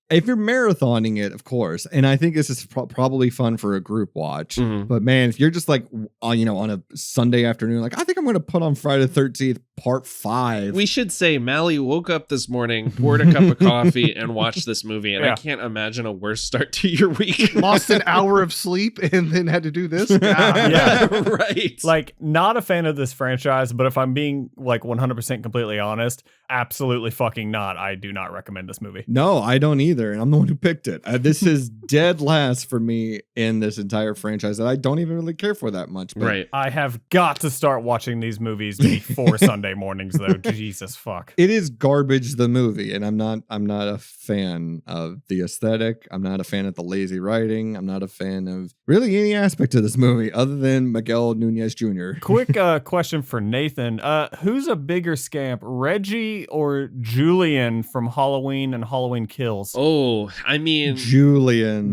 if you're marathoning it, of course, and I think this is probably fun for a group watch. Mhm. But man, if you're just like, on a Sunday afternoon, like I think I'm going to put on Friday the 13th Part 5. We should say Mally woke up this morning, poured a cup of coffee, and watched this movie. And Yeah. I can't imagine a worse start to your week. Lost an hour of sleep and then had to do this. Yeah. Right. Like, not a fan of this franchise, but if I'm being like 100% completely honest, absolutely fucking not. I do not recommend this movie. No, I don't either, and I'm the one who picked it. This is dead last for me in this entire franchise that I don't even really care for that much. But Right. I have got to start watching these movies before Sunday mornings, though. Jesus fuck. It is garbage salvage the movie, and I'm not a fan of the aesthetic. I'm not a fan of the lazy writing. I'm not a fan of really any aspect of this movie other than Miguel Nunez Jr. Quick question for Nathan. Who's a bigger scamp, Reggie or Julian from Halloween and Halloween Kills? Oh, I mean, Julian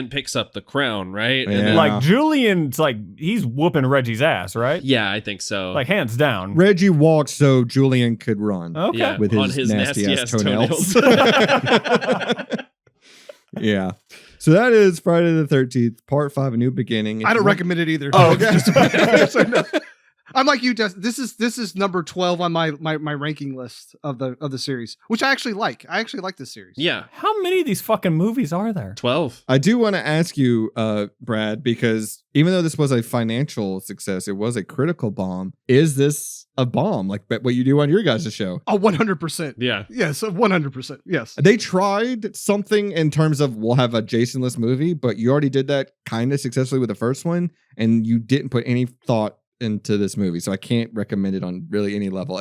picks up the crown, right? Yeah. And then, Like, Julian's like, he's whooping Reggie's ass, right? yeah, I think so. Like, hands down. Reggie walked so Julian could run. Okay. Yeah. With on his his nasty ass toenails. Yeah. So that is Friday the 13th, part 5, A New Beginning. If I don't you want- recommend it either. Oh, okay. I'm like you, Dustin. This is number 12 on my ranking list of the series, which I actually like. I actually like this series. Yeah. How many of these fucking movies are there? 12. I do want to ask you, Brad, because even though this was a financial success, it was a critical bomb. Is this a bomb like what you do on your guys' show? Oh, 100%. Yeah. Yes, 100%. Yes. They tried something in terms of we'll have a Jason-less movie, but you already did that kind of successfully with the first one, and you didn't put any thought into this movie, so I can't recommend it on really any level.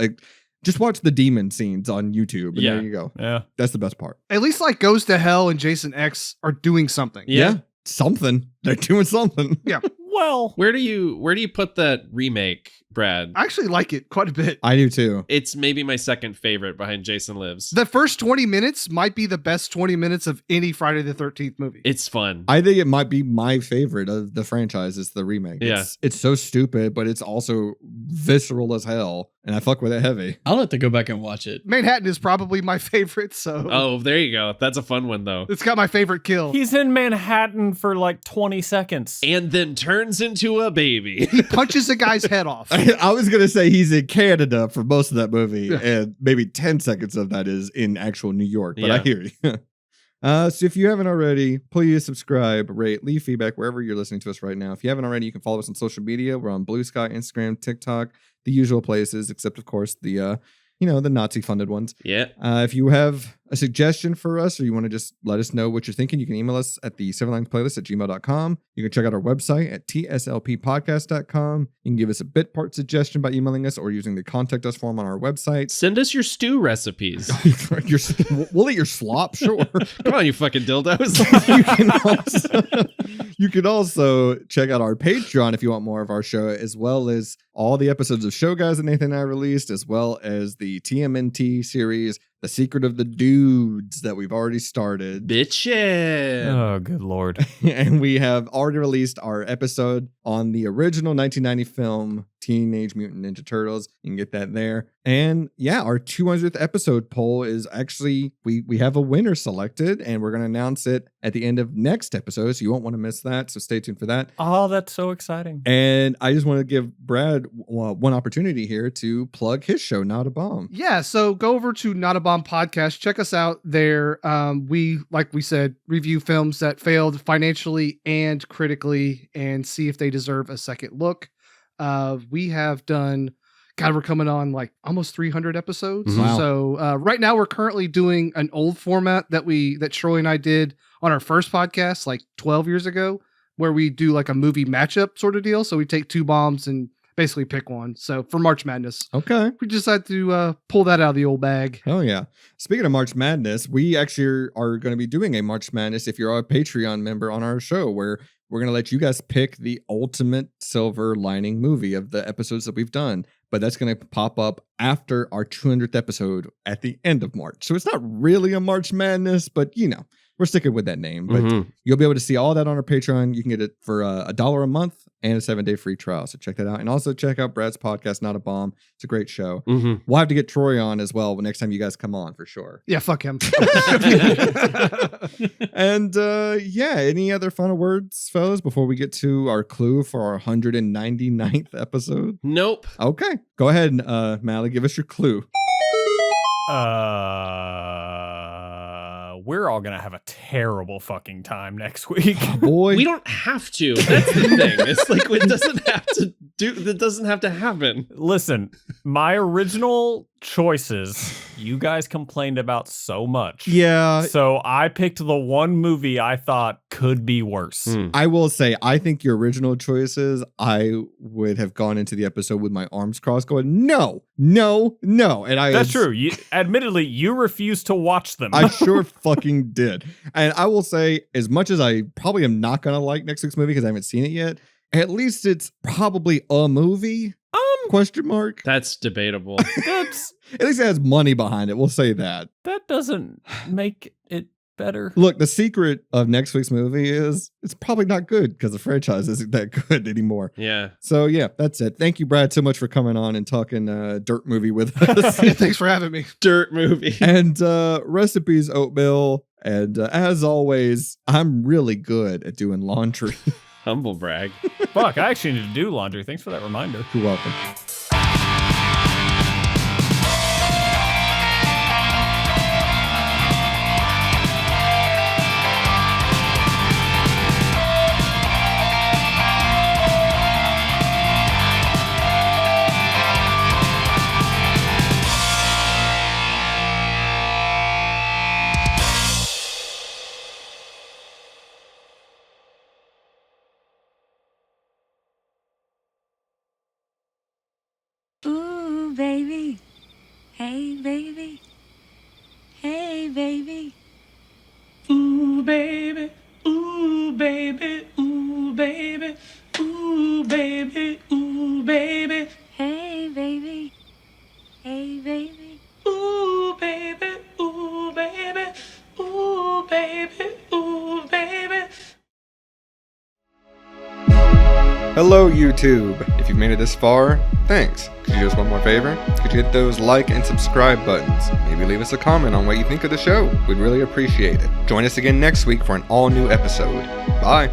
Just watch the demon scenes on YouTube, and there you go. Yeah. That's the best part. At least like Goes to Hell and Jason X are doing something. Yeah. Something. They're doing something. Yeah. Well, Where do you put that remake, Brad? I actually like it quite a bit. I do too. It's maybe my second favorite behind Jason Lives. The first 20 minutes might be the best 20 minutes of any Friday the 13th movie. It's fun. I think it might be my favorite of the franchise is the remake. Yeah. It's so stupid, but it's also visceral as hell, and I fuck with it heavy. I'll have to go back and watch it. Manhattan is probably my favorite, so Oh, there you go. That's a fun one though. it's got my favorite kill. he's in Manhattan for like 20 seconds. And then turns into a baby. He punches a guy's head off. I was gonna say he's in Canada for most of that movie, Yeah. and maybe 10 seconds of that is in actual New York. But I Yeah. hear you. So if you haven't already, please subscribe, rate, leave feedback wherever you're listening to us right now. If you haven't already, you can follow us on social media. We're on Blue Sky, Instagram, TikTok, the usual places, except of course the the Nazi funded ones. Yeah. If you have a suggestion for us, or you want to just let us know what you're thinking, you can email us at the 7linesplaylist@gmail.com. You can check out our website at tslppodcast.com. You can give us a bit part suggestion by emailing us or using the contact us form on our website. Send us your stew recipes. We'll eat your slop, sure. Come on, you fucking dildos. You can also check out our Patreon if you want more of our show, as well as all the episodes of Show Guys that Nathan and I released, as well as the TMNT series, The Secret of the Dudes, that we've already started. Bitchin'. Oh, good Lord. And we have already released our episode on the original 1990 film Teenage Mutant Ninja Turtles. You can get that there. And yeah, our 200th episode poll is actually, we have a winner selected, and we're going to announce it at the end of next episode, so you won't want to miss that. So stay tuned for that. Oh, that's so exciting. And I just want to give Brad one opportunity here to plug his show, Not a Bomb. Yeah, so go over to Not a Bomb Podcast. Check us out there. We, like we said, review films that failed financially and critically and see if they deserve a second look. We have done, God, we're coming on like almost 300 episodes. Wow. So right now we're currently doing an old format that Troy and I did on our first podcast like 12 years ago, where we do like a movie matchup sort of deal. So we take two bombs and basically pick one. So for March Madness, Okay. we decided to pull that out of the old bag. Oh, yeah. Speaking of March Madness, we actually are going to be doing a March Madness if you're a Patreon member on our show, where we're going to let you guys pick the ultimate silver lining movie of the episodes that we've done. But that's going to pop up after our 200th episode at the end of March. So it's not really a March Madness, but we're sticking with that name. But you'll be able to see all that on our Patreon. You can get it for $1 a month and a 7-day free trial. So check that out. And also check out Brad's podcast, Not a Bomb. It's a great show. We'll have to get Troy on as well next time you guys come on for sure. Yeah, fuck him. And any other final words, fellas, before we get to our clue for our 199th episode? Nope. Okay. Go ahead, Mally, give us your clue. We're all gonna have a terrible fucking time next week. Boy. We don't have to. That's the thing. It's like it doesn't have to happen. Listen, my original choices you guys complained about so much. Yeah. So I picked the one movie I thought could be worse. I will say, I think your original choices, I would have gone into the episode with my arms crossed going, no. And That's true. Admittedly, you refused to watch them. I sure fucking did. And I will say, as much as I probably am not going to like next week's movie because I haven't seen it yet, at least it's probably a movie. Question mark. That's debatable. At least it has money behind it. We'll say that. That doesn't make it better. Look, the secret of next week's movie is it's probably not good because the franchise isn't that good anymore. Yeah. So yeah, that's it. Thank you, Brad, so much for coming on and talking dirt movie with us. Thanks for having me. Dirt movie. And recipes, Oatmeal. And as always, I'm really good at doing laundry. Humble brag. Fuck, I actually need to do laundry. Thanks for that reminder. You're welcome. Ooh, baby. Hey, baby. Hey, baby. Ooh, baby. Ooh, baby. Ooh, baby. Ooh, baby. Ooh, baby. Hey, baby. Hey, baby. Ooh, baby. Ooh, baby. Ooh, baby. Ooh, baby. Hello, YouTube. If you've made it this far, thanks. Could you do us one more favor? Could you hit those like and subscribe buttons? Maybe leave us a comment on what you think of the show. We'd really appreciate it. Join us again next week for an all-new episode. Bye.